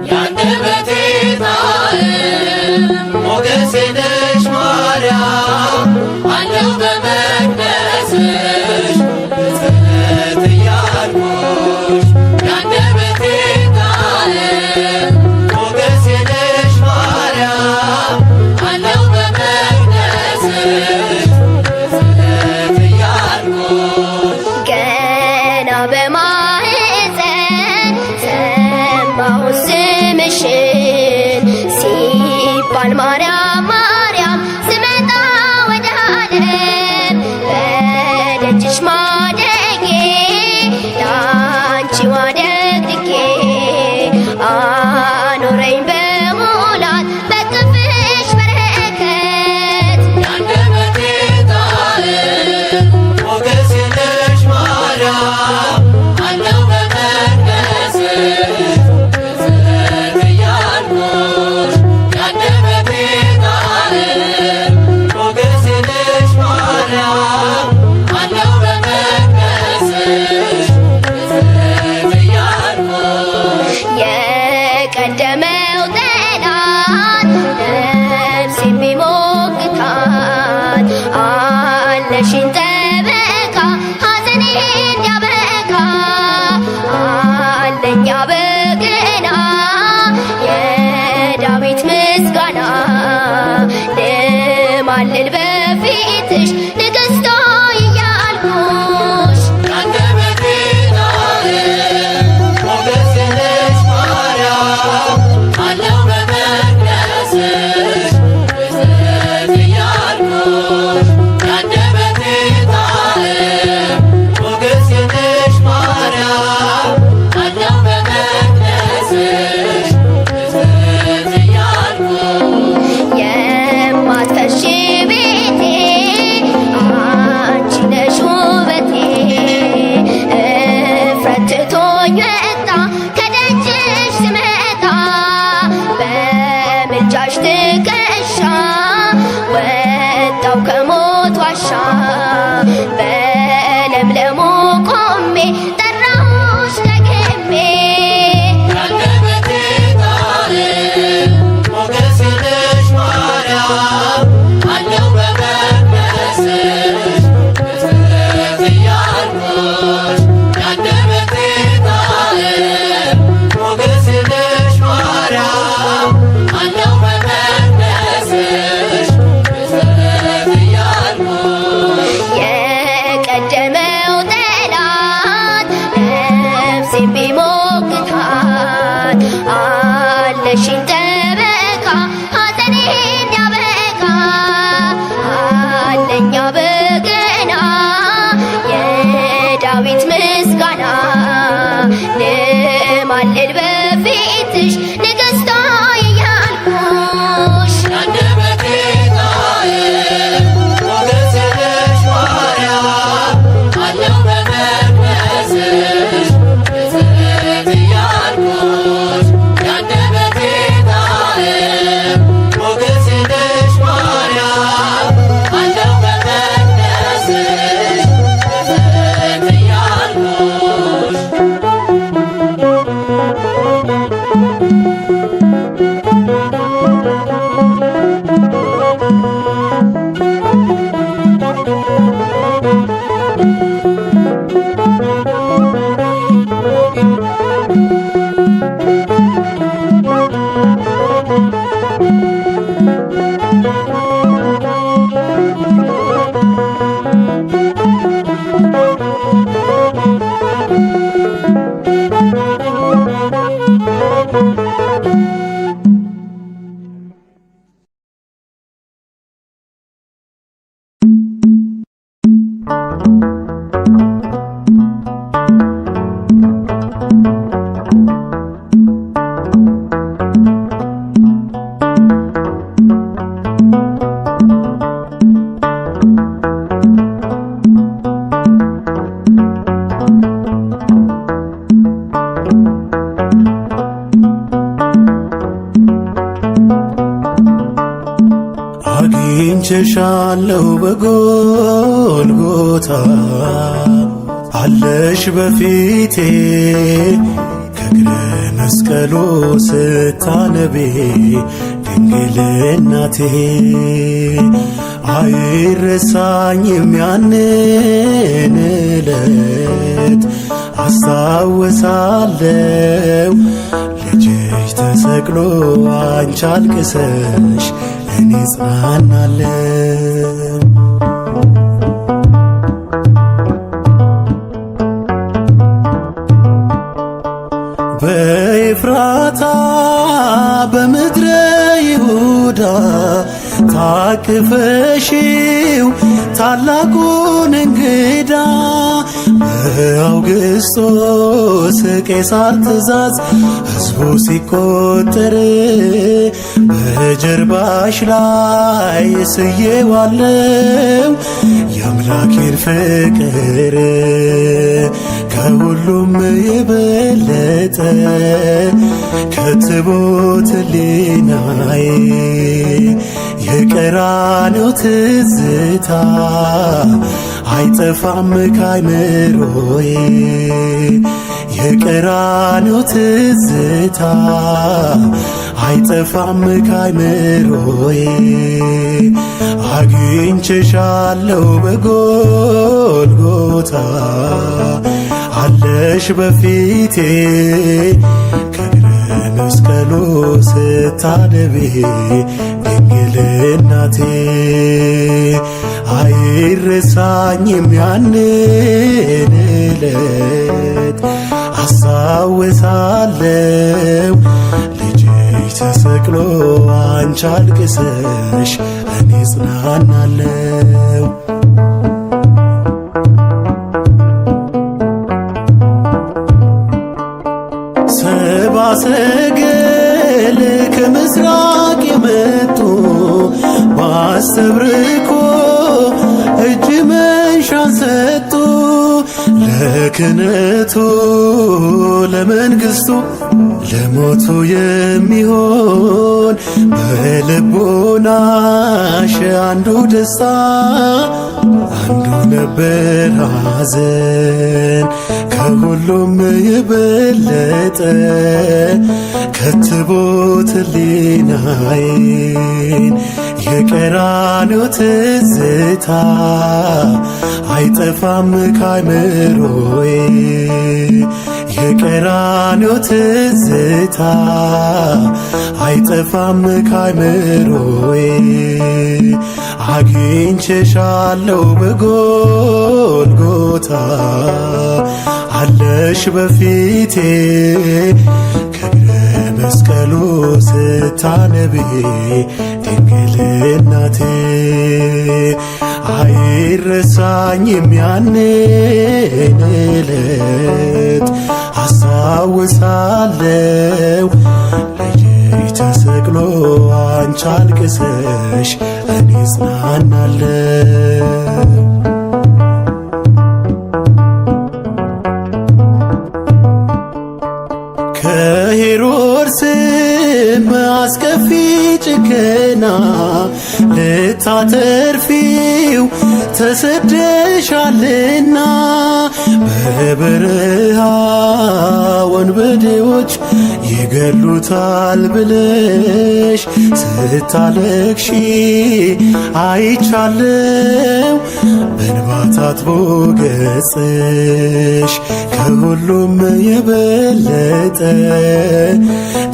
ያንደበቴ ጣዕም ሞገሴ ነሽ ማርያም አለው በመቅደስሽ ብፅዕት እያልኩሽ ያንደበቴ ጣዕም ሞገሴ ነሽ ማርያም አለው በመቅደስሽ ብፅዕት እያልኩሽ ገና በማህፀን ሰማሁ ስምሽን ሲባል ማርያም ማርያም ስመጣ ወደ ዓለም በደጅሽ ማደጌ ላንቺ ዋደግድጌ አኖረኝ በሙላት በክፍሽ በረከት ያንደበቴ ጣዕም ሞገሴ ነሽ ማርያም አለው በመቅደስሽ ብፅዕት እያልኩሽ ያንደበቴ ጣዕም ሞገሴ ነሽ ማርያም አለው በመቅደስሽ ብፅዕት እያልኩሽ የቀደመው ጠላት ነፍስ የሚሞግታት አለሽን ጠበቃ ሐዘኔ እንዲያበቃ አለኛ በገና የዳዊት ምስጋና ልማልል በፊትሽ ንግሥቶ እያልኩሽ ያንደበቴ ጣዕም ሞገሴ ነሽ ማርያም አለው በመቅደስሽ ብፅዕት እያልኩሽ ያንደበቴ ጣዕም ሞገሴ ነሽ ማርያም አለው በመቅደስሽ ብፅዕት እያልኩሽ የማትፈሺ ቤቴ አንቺ ነሽ ውበቴ እፍረት ትቶኝ ወጣ ከደጅሽ ስመጣ በምልጃሽ ትከሻ ወጣው ከሞት ዋሻ በለምለሙ ቆሜ ጠራሁሽ ደግሜ ያንደበቴ ጣዕም ሞገሴ ነሽ ማርያም አለው በመቅደስሽ ብፅዕት እያልኩሽ ያንደበቴ ጣዕም ሞገሴ ነሽ ማርያም አለው በመቅደስሽ ብፅዕት እያልኩሽ የቀደመው ጠላት ነፍሴን ቢሞግታት አለሽኝ ጠበቃ ሐዘኔ እንዲያበቃ አለኛ በገና የዳዊት ምስጋና ልማልል በፊትሽ ንግሥቶ እያልኩሽ ያንደበቴ ጣዕም ሞገሴ ነሽ ማርያም አለው በመቅደስሽ ብፅዕት እያልኩሽ ያንደበቴ ጣዕም ሞገሴ ነሽ ማርያም አለው በመቅደስሽ ብፅዕት እያልኩሽ አግኝቼሻለሁ በጎልጎታ አለሽ በፊቴ ከእግረ መስቀሉ ስታነቢ ድንግል እናቴ አይረሳኝም ያንን ዕለት አስታውሳለሁ ልጅሽ ተሰቅሎ አንቺ አልቅሰሽ እኔ ጽናናለሁ። በኤፍራታ በምድረ ይሁዳ ታቅፈሽው ታላቁን እንግዳ በአውግስጦስ ቄሳር ትእዛዝ ሕዝቡ ሲቆጠር በጀርባሽ ላይ ስዬዋለው የአምላኬን ፍቅር ከሁሉም የበለጠ ከትቦት ሕሊናዬ የቀራንዮ ትዝታ አይጠፋም ካይምሮዬ የቀራንዮ ትዝታ አይጠፋም ካይምሮዬ አግኝቼሻለሁ በጎልጎታ አለሽ በፊቴ ከእግረ መስቀሉ ስታነቢ ድንግል እናቴ አይረሳኝም ያንን ዕለት አስታውሳለሁ ልጅሽ ተሰቅሎ አንቺ አልቅሰሽ እኔ ጽናናለሁ። ሰብአ ሰገል ከምስራቅ የመጡ ባስተብርኮ እጅ መንሻን ሰጡ ለክህነቱ ለመንግሥቱ ለሞቱ የሚሆን በልቦናሽ አንዱ ደስታ አንዱ ነበር ሐዘን ከሁሉም የበለጠ ከትቦት ሕሊናዬን የቀራንዮ ትዝታ አይጠፋም ካይምሮዬ የቀራንዮ ትዝታ አይጠፋም ካይምሮዬ አግኝቼሻለሁ በጎልጎታ አለሽ በፊቴ ከእግረ መስቀሉ ስታነቢ ድንግል እናቴ አይረሳኝም ያንን ዕለት አስታውሳለሁ ልጅሽ ተሰቅሎ አንቺ አልቅሰሽ እኔ ጽናናለሁ። ከሄሮድስም አስከፊ ጭከና ልታተርፊው ተሰደሻልና በበረሃ ወንበዴዎች ይገሉታል ብለሽ ስታለቅሺ አይቻለው በእንባ ታጥቦ ገጽሽ ከሁሉም የበለጠ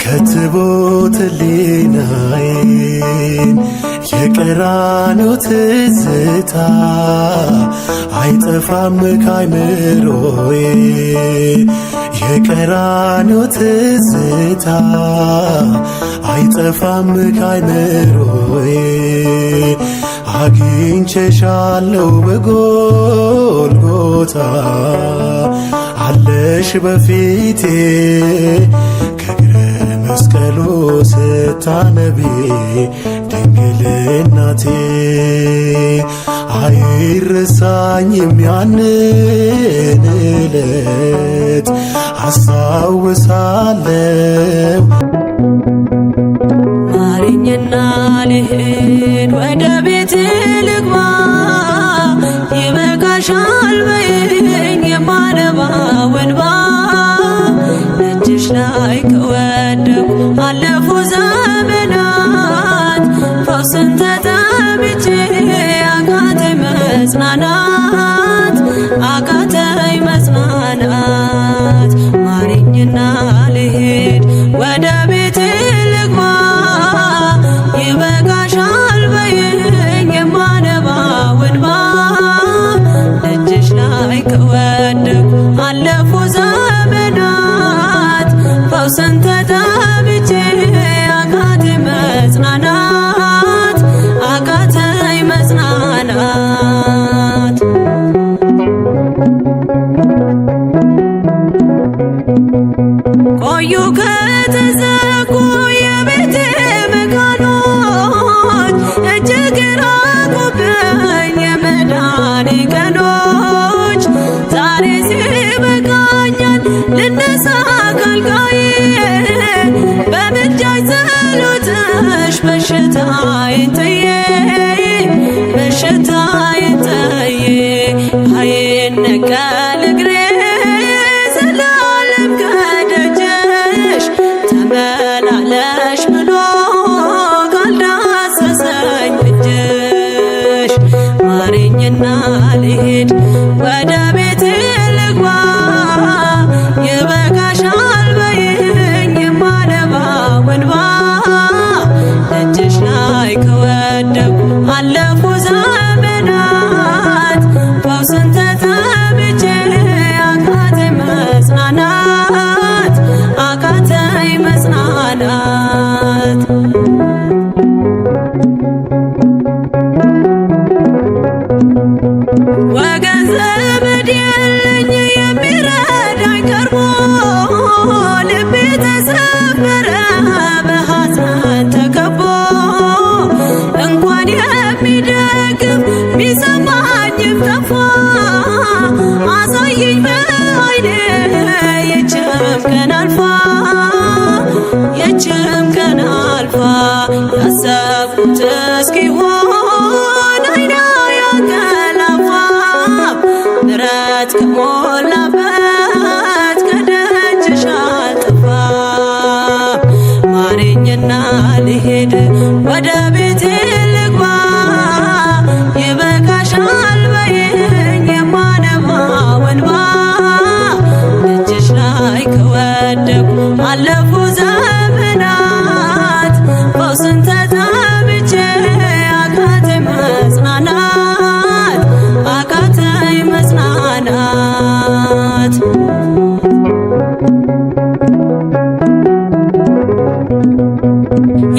ከትቦት ሕሊናዬን የቀራንዮ ትዝታ አይጠፋም ካይምሮዬ የቀራንዮ ትዝታ አይጠፋም ካይምሮዬ አግኝቼሻለሁ በጎልጎታ አለሽ በፊቴ ከእግረ መስቀሉ ስታነቢ ድንግል እናቴ አይረሳኝም ያንን ዕለት አስታውሳለሁ። ማረኝና ልሂድ ወደ ቤት ላይ ከወደኩ አለፉ ዘመናት ፈውስን ተጠምቼ አቃተኝ መጽናናት አቃተኝ መጽናናት ማረኝና ልሂድ ወደ ቤቴ ልግባ ይበቃሻል በይኝ የማነባው እንባ ደጅሽ ላይ ከወደኩ አለፉ ዘመናት ፈውስን ተጠምቼ አቃተኝ መጽናናት አቃተኝ መጽናናት ቆዩ ከተዘጉ የቤቴ መጋኖች እጅግ ራቁብኝ የመዳኔ ቀኖች ዛሬ ሲበቃኛል ልነሳ ካልጋዬ በምልጃሽ ጸሎትሽ በሽታዬን ጥዬ በሽታዬን ጥዬ አይነቀል እግሬ ዘላለም ከደጅሽ ተመላለሽ ብሎ ካልዳሰሰኝ እጅሽ ማረኝና ልሂድ ወደ ቤቴ ልግባ ይበቃሻል በይኝ የማነባው እንባ ደጅሽ ላይ ከወደኩ አለፉ ዘመናት ፈውስን ተጠምቼ አቃተኝ መጽናናት አቃተኝ መጽናናት ወገን ዘመድ የለኝ የሚረዳኝ ቀርቦ ልቤ ተሰበረ በሐዘን ተከቦ እንኳን የሚደግፍ ቢሰማኝም ጠፋ አሳየኝ በዓይኔ የችም ቀን አልፋ የችም ቀን አልፋ ያሰብኩት እስኪሆን አይና ያንቀላፋ ምሕረት ከሞላበት ከደጅሽ አልጠፋም ማረኝና ልሂድ ወደ ቤቴ ልግባ ይበቃሻል በይኝ የማነባው እንባ ደጅሽ ላይ ከወደኩ አለፉ ዘመናት ፈውስን ተጠምቼ አቃተኝ መጽናናት አቃተኝ መጽናናት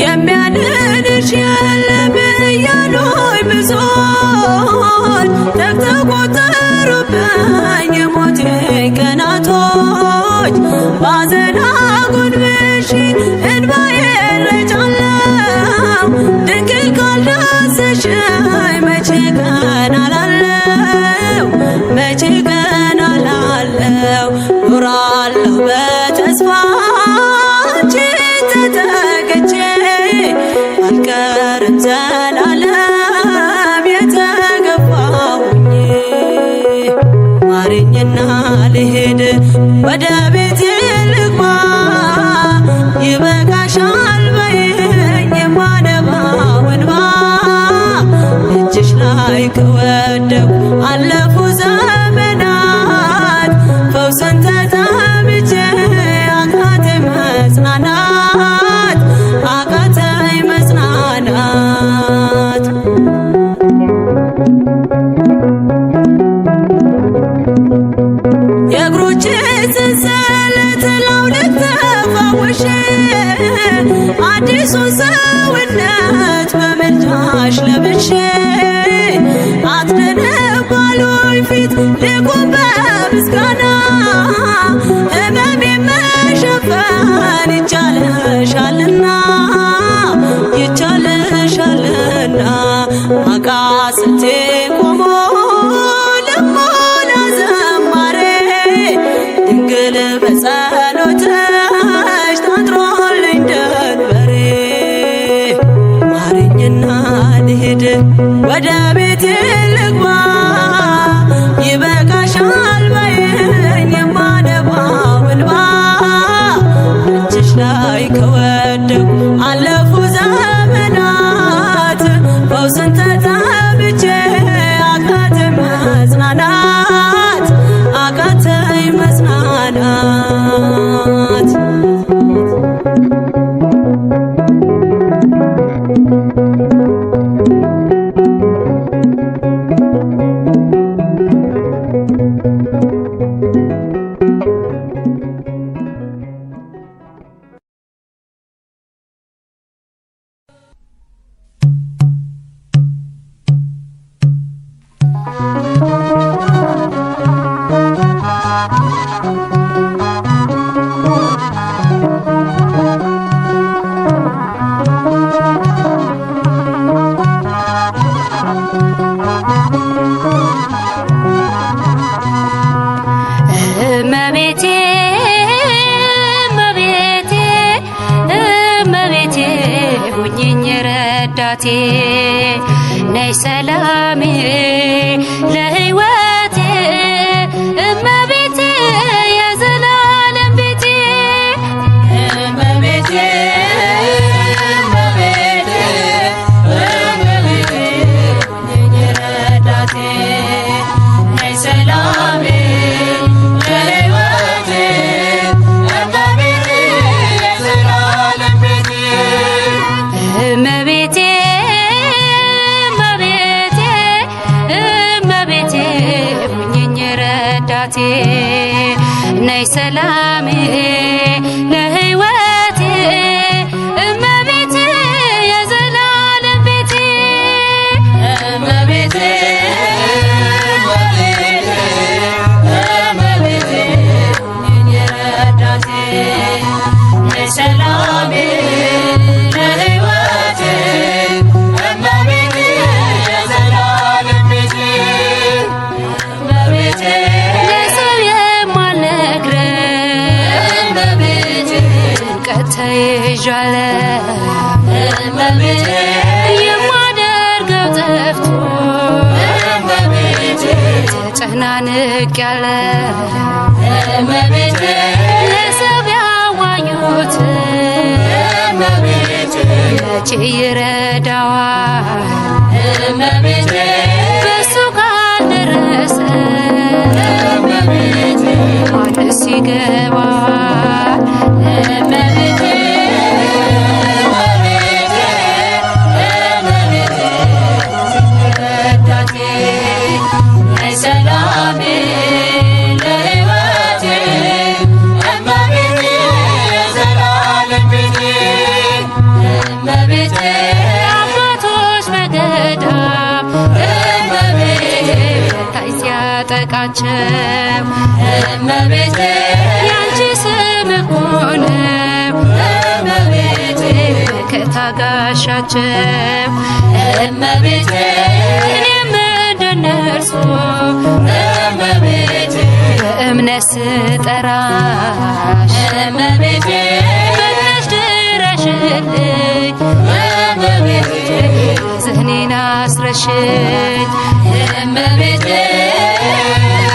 የሚያድንሽ የለም እያሉኝ ብዙዎች ተቆጠሩብኝ የሞቴ ቀናቶች ባዘን አጎንብሼ እንባዬን ረጫለሁ ድንግል ካልዳሰሽኝ መቼ ቀን አላለው መቼ ቀን አላለው ኖራለሁ በተስፋ አንቺን ተጠግቼ አልቀርም ዘላለም የተገፋሁኝ ማረኝና ልሂድ ወደ ቤቴ ልግባ ይበቃሻል በይኝ የማነባው እንባ እጅሽ ላይ ከወደኩ አለፉ ዘመናት ፈውስን ተጠምቼ አቃተኝ መጽናናት አቃተኝ መጽናናት የእግሮቼ ሰንሰለት ላውልቅ ተፈውሼ አዲሱን ሰውነት በምልጃሽ ለብሼ አትደነቅ ባሉኝ ፊት ልቁም በምስጋና ሕመሜን መሸፈን ይቻልሻልና ይቻልሻልና አቃስቴ ቆሞ ልሞላ ዘማሬ ድንግል በጸሎትሽ ታጥሮልኝ ደንበሬ ማረኝና ልሂድ ወደ ቤቴ ልግባ ይበቃሻል በይኝ የማነባው እንባ እመቤቴ እመቤቴ እመቤቴ ሁኚኝ ረዳቴ ነይ ሰላሜ ለሕይወቴ እመቤቴ የዘላለም ቤቴ እመቤቴ እመቤቴ እመቤቴ ሁኚኝ ረዳቴ ነይ ሰላሜ ለሕይወቴ እመቤቴ የዘላለም ቤቴ እመቤቴ እመቤቴ እመቤቴ ሁኚኝ ረዳቴ ነይ ሰላሜ ለሕይወቴ እመቤቴ የዘላለም ቤቴ እመቤቴ እመቤቴ ሁኚኝ ረዳቴ ነይ ሰላሜ ለሕይወቴ እመቤቴ የዘላለም ቤቴ እመቤቴ ለሰው የማልነግረው እመቤቴ ጭንቀት ተይዣለሁ እመቤቴ የማደርገው ጠፍቶ እመቤቴ ተጨናንቄያለሁ እመቤቴ ለሰው ያዋዩት እመቤቴ መቼ ይረዳዋል እመቤቴ በሱ ካልደረሰ እመቤቴ ማንስ ይገባዋል እመቤቴ እመቤቴ እመቤቴ ረዳቴ ነይ ሰላሜ ለሕይወቴ እመቤቴ የዘላለም ቤቴ እመቤቴ አባቶች በገዳም እመቤቴ ታይ ሲያጠቃቸው እመቤቴ ያንቺ ስም እኮ ነው እመቤቴ መከታ ጋሻቸው እመቤቴ እኔም እንደነርሱ እመቤቴ በእምነት ስጠራሽ እመቤቴ በእምነት ድረሽልኝ እመቤቴ ዘኔን አስረሽኝ እመቤቴ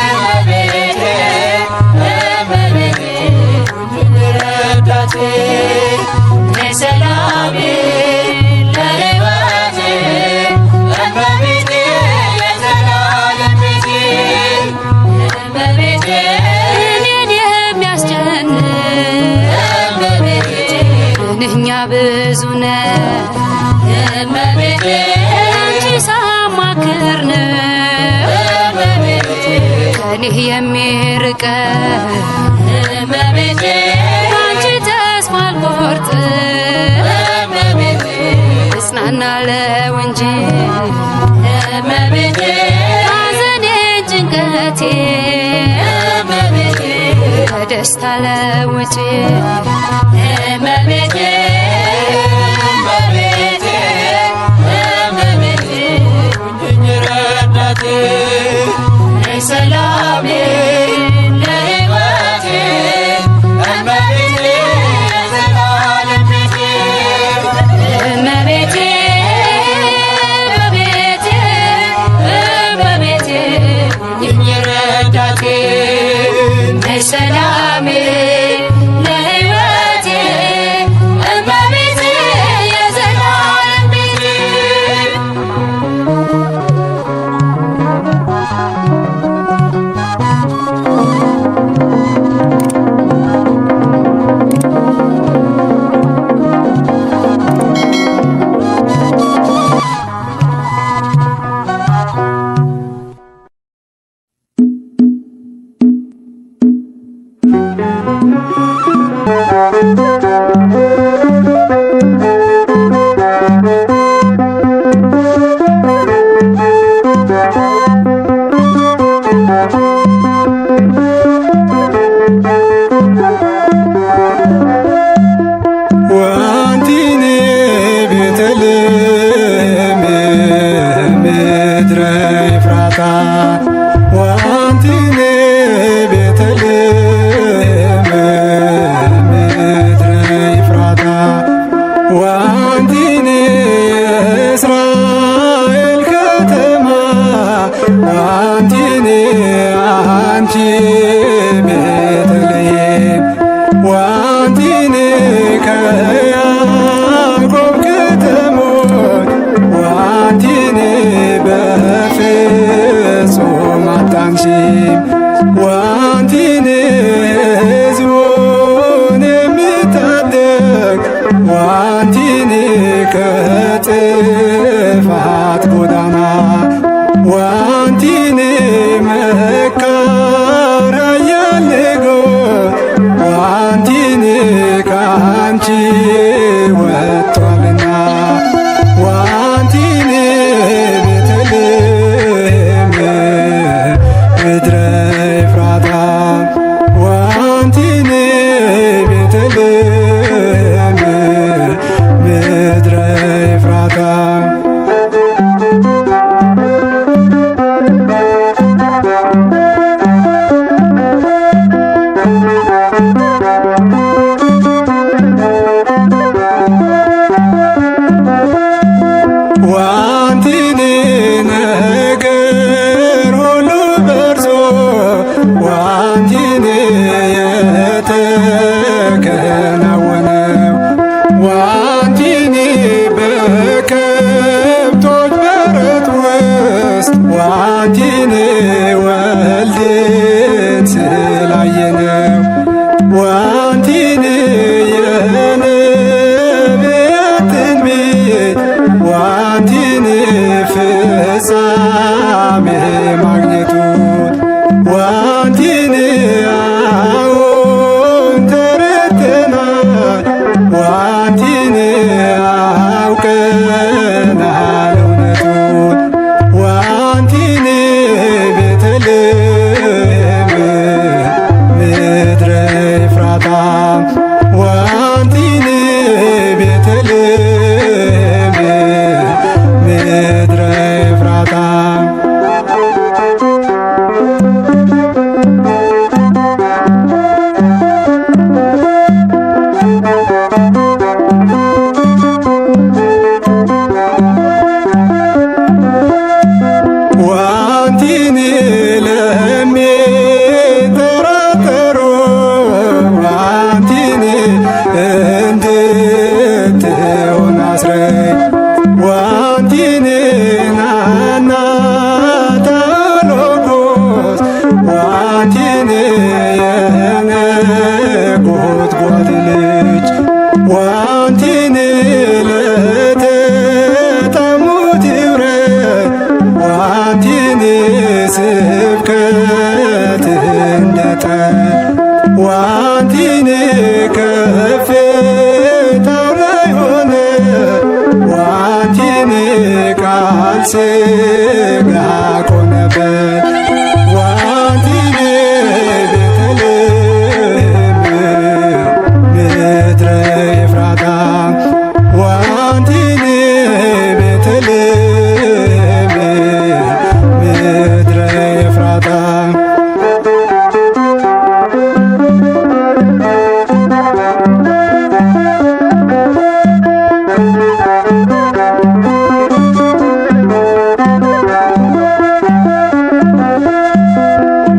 እመቤቴ እመቤቴ ሁኚኝ ረዳቴ ነይ ሰላሜ ለሕይወቴ እመቤቴ የዘላለም ቤቴ እመቤቴ እኔን የሚያስጨንቅ እመቤቴ ምንኛ ብዙ ነው እመቤቴ አንቺ ሳማክር ነው እመቤቴ ከኔ የሚርቀው እመቤቴ አንቺ ተስፋ አልቆርጥም እመቤቴ እጽናናለሁ እንጂ እመቤቴ ሐዘኔን ጭንቀቴ እመቤቴ በደስታ ለውጪ እመቤቴ እመቤቴ እመቤቴ ሁኚኝ ረዳቴ ነይ ሰላሜ ለሕይወቴ እመቤቴ የዘላለም ቤቴ እመቤቴ እመቤቴ እመቤቴ ሁኚኝ ረዳቴ ነይ ሰላሜ ለሕይወቴ እመቤቴ የዘላለም ቤቴ Thank you. ያየነው ዋንቲን የነቢያት ትንቢት ዋንቲን ፍጻሜ ማግኘቱን ዋንቲን አዎን ተረድተናል ዋንቲን አውቀናል እውነቱን ዋንቲን ቤተልሔም ምድረ ኤፍራታ ዋንቲን ቤተልሔም ምድረ ኤፍራታ ዋንቲን ለሚጠራጠሩ ዋንቲን እንድትሆን አስረኝ ዋንቲን ናና ታሎጎስ ዋንቲን የነጎድጓድ ልጅ ዋንቲን ለተጠሙት ይብረር ዋንቲን ስብከት እንደጠል ዋንቲን ከፍታው ላይ ሆነ ዋንቲን ቃል ሥጋ ሆነበት ዋንቲን ቤተልሔም ምድረ ኤፍራታ ዋንቲን ቤተልሔም ምድረ ኤፍራታ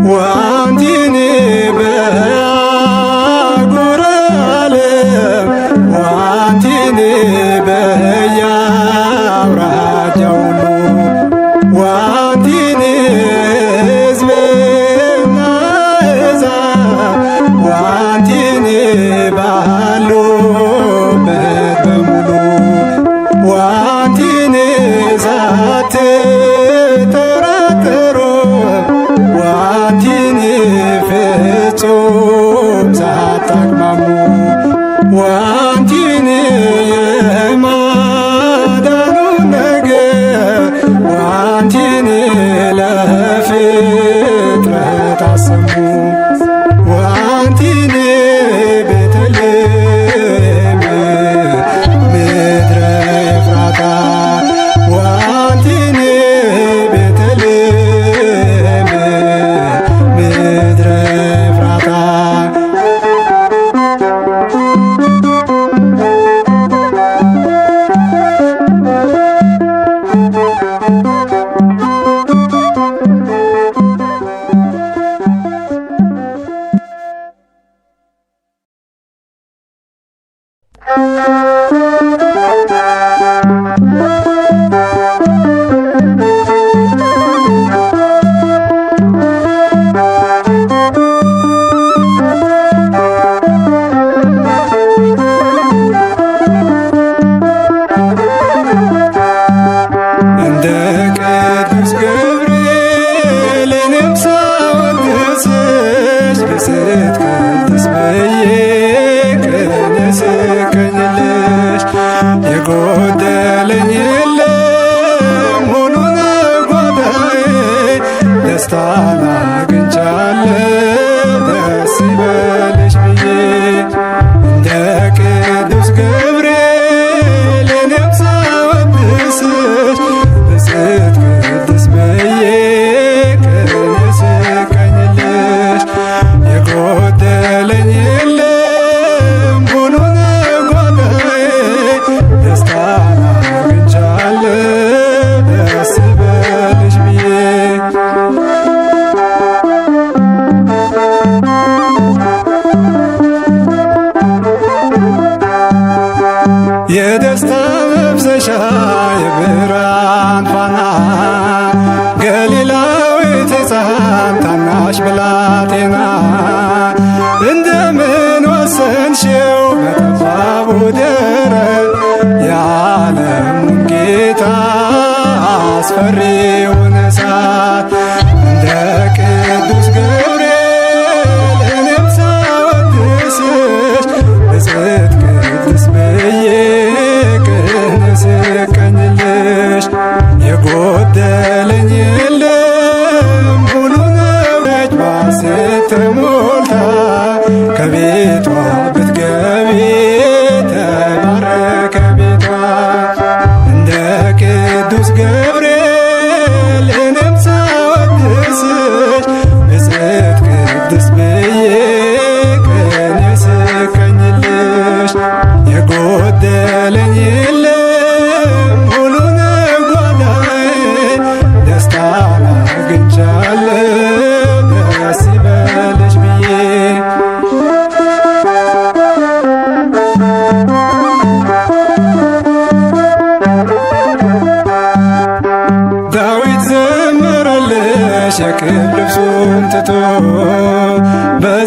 ዋንቲን በአህጉረ ዓለም ዋንቲን በየአውራጃው ሁሉ ዋንቲን ሕዝብና አሕዛብ ዋንቲን ባሉበት በሙሉ ዋንቲን ሳትጠራጠሩ ዋንቲን ፍጹም ሳታቅማሙ ዋንቲን የማዳኑን ነገር ዋንቲን ለፍጥረት አሰሙ ዋንቲን ቤተልሔም ምድረ ኤፍራታ ዋንቲን ቤተልሔም ምድረ ኤፍራታ እንደ ቅዱስ ገብርኤል እኔም ሳወድስሽ ብፅዕት ቅድስት ብዬ ቅኔ ስቀኝልሽ የጎደለኝ የለም ሁሉን ጓዳዬ ደስታን አግኝቻለሁ ደስ ይበልሽ ብዬ እንደ ቅዱስ ገብርኤል እኔም ሳወድስሽ ብፅዕት ቅድስት ብዬ ቅኔ ስቀኝልሽ የጎደለኝ የለም ሁሉን ጓዳዬ ደስታን አግኝቻለሁ ደስ ይበልሽ ብዬ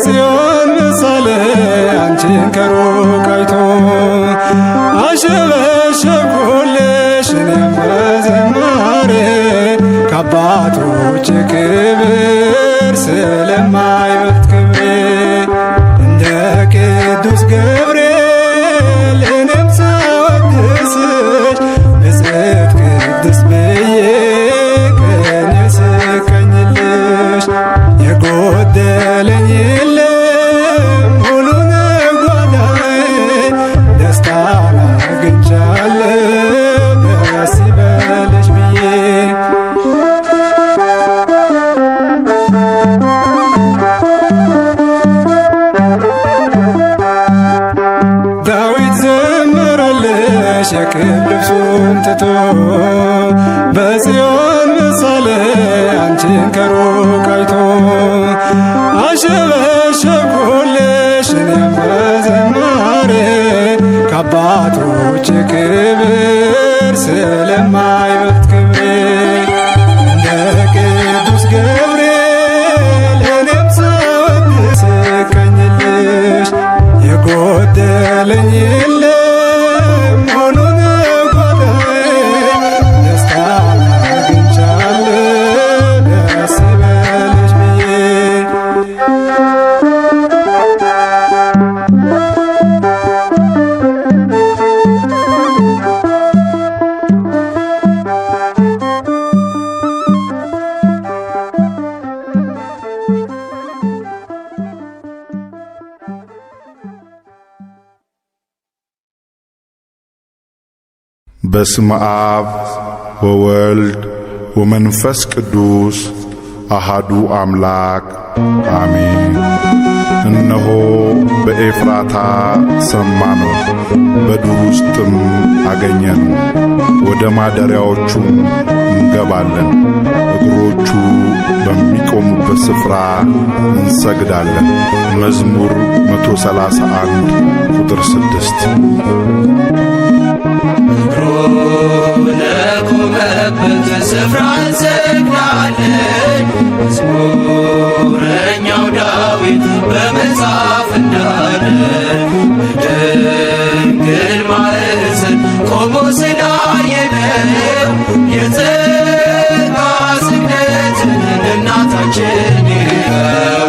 በጽዮን ምሳሌ አንቺን ከሩቅ አይቶ አሸበሸብኩልሽ እኔም በዝማሬ ከአባቶች ክብር ስለማይበልጥ ክብሬ እንደ ቅዱስ ገብርኤል እኔም ሳወድስሽ ብፅዕት ቅድስት ብዬ ቀኝ ስቀኝልሽ የጎደለኝ የለም ሁሉን ጓዳዬ ደስታን አግኝቻለሁ ደስ ይበልሽ ብዬ ዳዊት ዘመረልሽ የክብር ልብሱን ትቶ በጽዮን ምሳሌ አንቺን ከሩቅ አይቶ አሸበሸብኩልሽ እኔም በዝማሬ ከአባቶች ክብር ስለማይበልጥ ክብሬ እንደ ቅዱስ ገብርኤል እኔም ሳወድስ ቀኝልሽ የጎደለኝ የለም ሁሉን ጓዳዬ ደስታን አግኝቻለሁ ደስ ይበልሽ ብዬ በስመ አብ ወወልድ ወመንፈስ ቅዱስ አሃዱ አምላክ አሜን። እነሆ በኤፍራታ ሰማነው፣ በዱር ውስጥም አገኘነው። ወደ ማደሪያዎቹም እንገባለን፣ እግሮቹ በሚቆሙበት ስፍራ እንሰግዳለን። መዝሙር 131 ቁጥር 6 እግሩ ለቆመበት ስፍራ እንሰግዳለን። መዝሙረኛው ዳዊት በመጽሐፍ እንዳለ በድንግል ማኅፀን ቆሞ ስላየነው የጸጋ ስግደትን እናታችን ይኸው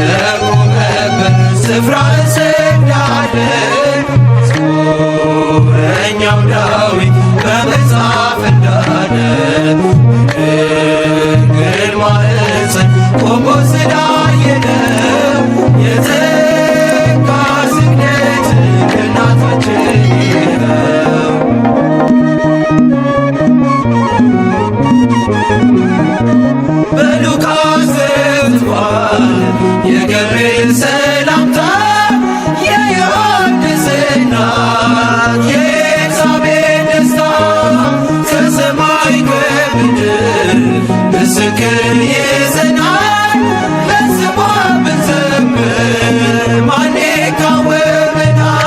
ለቆመበት ስፍራ እንሰግዳለን። መዝሙረኛው ዳዊት በመጽሐፍ እንዳለ በድንግል ማኅፀን ቆሞ ስላየነው የጸጋ ስግደት እናታችን ይኸው በሉቃስ ዘግቷል የገብርኤል ሰላምታ የዮሐንስ እናት የኤልሳቤጥ ደስታ ከሰማይ ከምድር ምስክር ይዘናል። ለስሟ ብንዘምር ማን ይቃወመናል?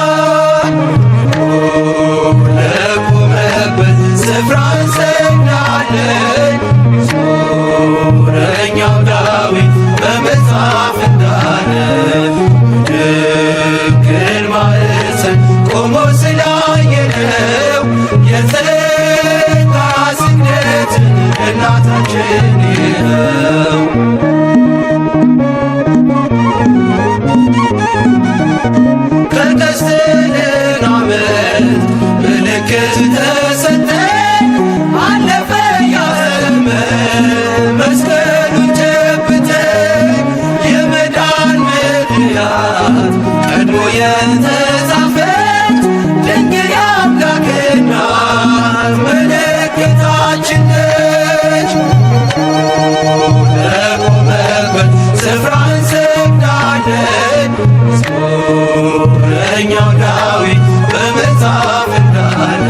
ለቆመበት ስፍራ እንሰግዳለን። መዝሙረኛው ዳዊት በመጽሐፍ እንዳለ በድንግል ማኅፀን ቆሞ ስላየነው የጸጋ ስግደትን እናታችን ይኸው ከቀስትልን ዓመት ምልክት ተሰጠን። አለፈ ያ ዘመን መስቀሉን ጨብጠን የመዳን ምክንያት ቀድሞ የተጻፈች ድንግል የአምላክ እናት ምልክታችን ነች። ለቆመበት ስፍራ እንሰግዳለን። መዝሙረኛው ዳዊት በመጽሐፍ እንዳለ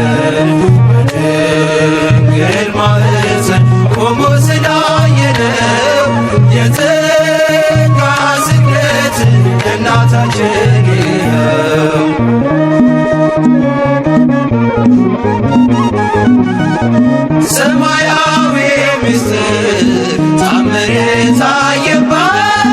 በድንግል ማኅፀን ቆሞ ስላየነው የጸጋ ስግደት እናታችን ይኸው ሰማያዊ ምስጢር ታምር የታየባት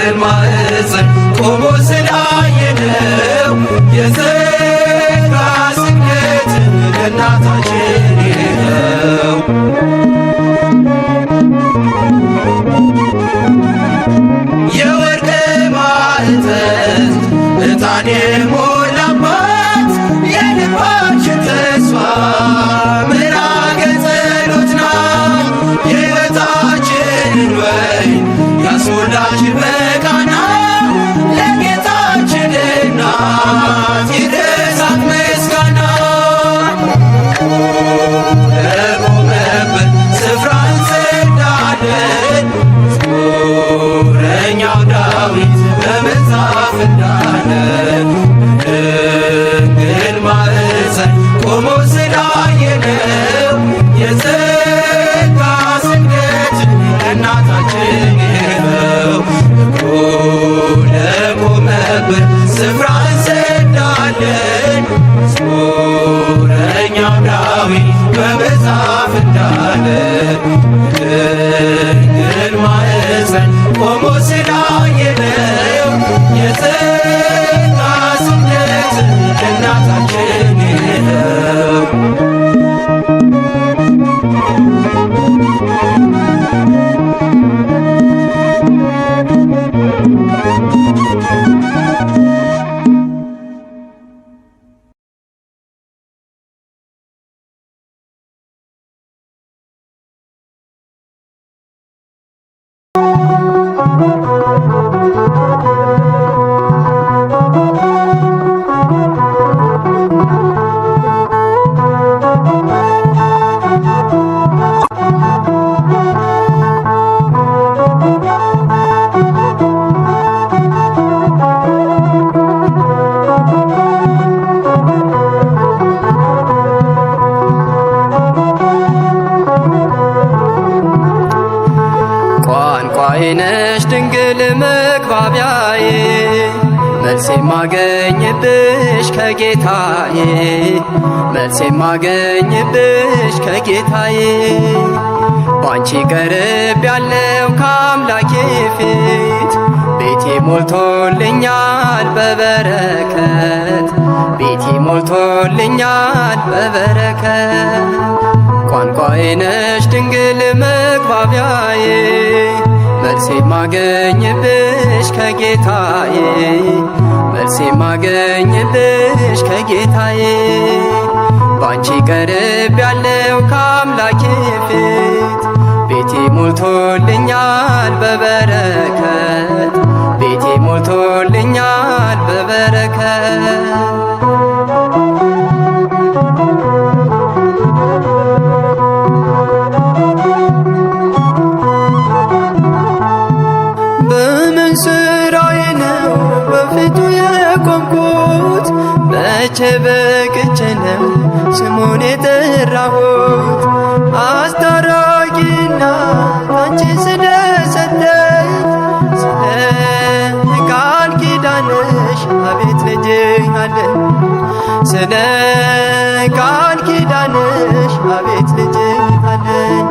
ድንግል ማኅፀን ቆሞ ስላየነው የጸጋ ስግደት ለእናታችን ነው። የወርቅ ማዕጠንት ዕጣን የሞላባት የልባችን ተስፋ ምዕራገ ጸሎት ናት። የሕይወታችንን ወይን ያስሞላች በቃና ለጌታችን እናት ይድረሳት ምስጋና። ለቆመበት ስፍራ እንሰግዳለን መዝሙረኛው ዳዊት በመጽሐፍ እንዳለ ድንግል ማኅፀን ቆሞ ስላየነው የጸጋ ስግደት ለእናታችን ነው። ለቆመበት ስፍራ እንሰግዳለን መዝሙረኛው ዳዊት በመጽሐፍ እንዳለ ድንግል ማኅፀን ቆሞ ስላየነው የጸጋ ስግደት ለእናታችን ነው። ቋንቋዬ ነሽ ድንግል መግባቢያዬ መልሴ ማገኝብሽ ከጌታዬ መልሴ ማገኝብሽ ከጌታዬ ባንቺ ቀርብ ያለው ከአምላኬ ፊት ቤቴ ሞልቶልኛል በበረከት ቤቴ ሞልቶልኛል በበረከት ቋንቋዬ ነሽ ድንግል መግባቢያዬ መልሴ ማገኝብሽ ከጌታዬ መልሴ ማገኝብሽ ከጌታዬ ባንቺ ቀርብ ያለው ከአምላኬ ፊት ቤቴ ሞልቶልኛል በበረከት ቤቴ ሞልቶልኛል በበረከት በምን ስራዬ ነው በፊቱ የቆምኩት? መቼ በቅቼ ነው ስሙን የጠራሁት? አስታራቂና አንቺ ስለሰጠኝ ስለ ቃል ኪዳንሽ አቤት ልጅ አለኝ ስለ ቃል ኪዳንሽ አቤት ልጅ አለኝ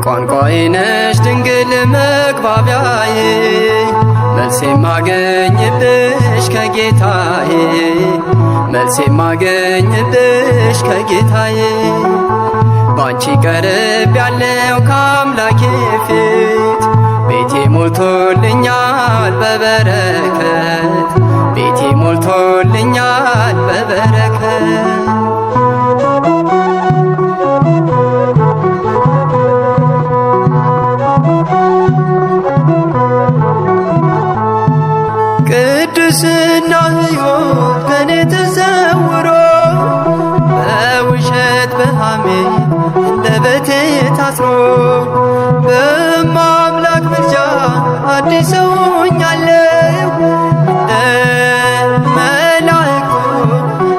ቋንቋዬ ነሽ ድንግል መግባቢያዬ መልሴ ማገኝብሽ ከጌታዬ መልሴ ማገኝብሽ ከጌታዬ ባንቺ ቀርብ ያለው ከአምላኬ ፊት ቤቴ ሞልቶልኛል በበረከት ቤቴ ሞልቶልኛል በበረከት ቅድስና ሕይወት ከኔ ተሰውሮ በውሸት በሐሜት አንደበቴ ታስሮ በማምላክ ምልጃ አዲስ ሰው ሆኛለሁ እንደ መላእክቱ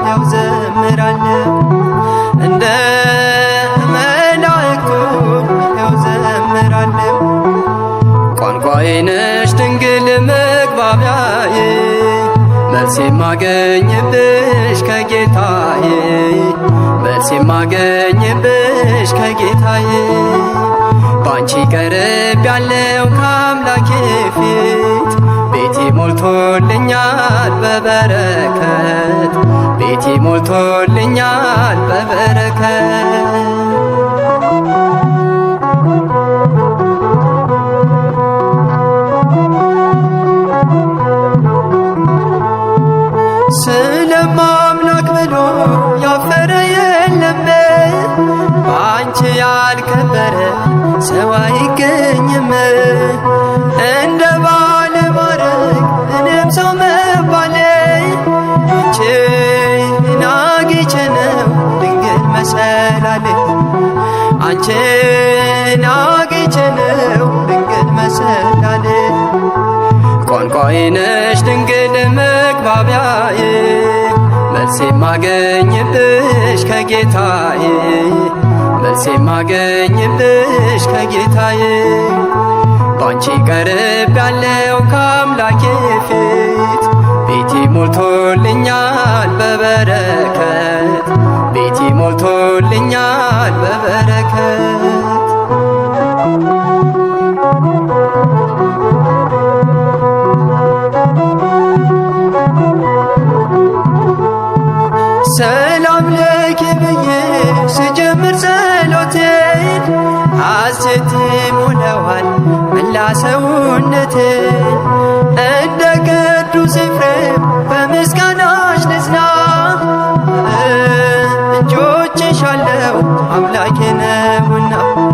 ያው ዘምራለሁ እንደ መላእክቱ ያው ዘምራለሁ ቋንቋዬ ነሽ ድንግል መግባቢያዬ መልሴ ማገኝብሽ ከጌታዬ መልሴ ማገኝብሽ ከጌታዬ ባንቺ ቀርብ ያለው ከአምላኬ ፊት በበረከት ቤቴ ሞልቶልኛል በበረከት። ስለማምላክ ብሎ ያፈረ የለም፣ በአንቺ ያልከበረ ሰው አይገኝም። እንደ ባለ ማረግ እኔም ሰው መባሌ አንቺን አግኝቼ ነው ድንግል መሰላሌ፣ አንቺን አግኝቼ ነው ድንግል መሰላሌ። ቋንቋዬ ነሽ ድንግል መግባቢያዬ፣ መልሴ ማገኝብሽ ከጌታዬ፣ መልሴ ማገኝብሽ ከጌታዬ። ባንቺ ቀርብ ያለው ከአምላኬ ፊት ቤቴ ሞልቶልኛል በበረከት፣ ቤቴ ሞልቶልኛል በበረከት። ሰላም ለኪ ብዬ ስጀምር ጸሎቴን ሐሴት ይሞላዋል መላ ሰውነቴን እንደ ቅዱስ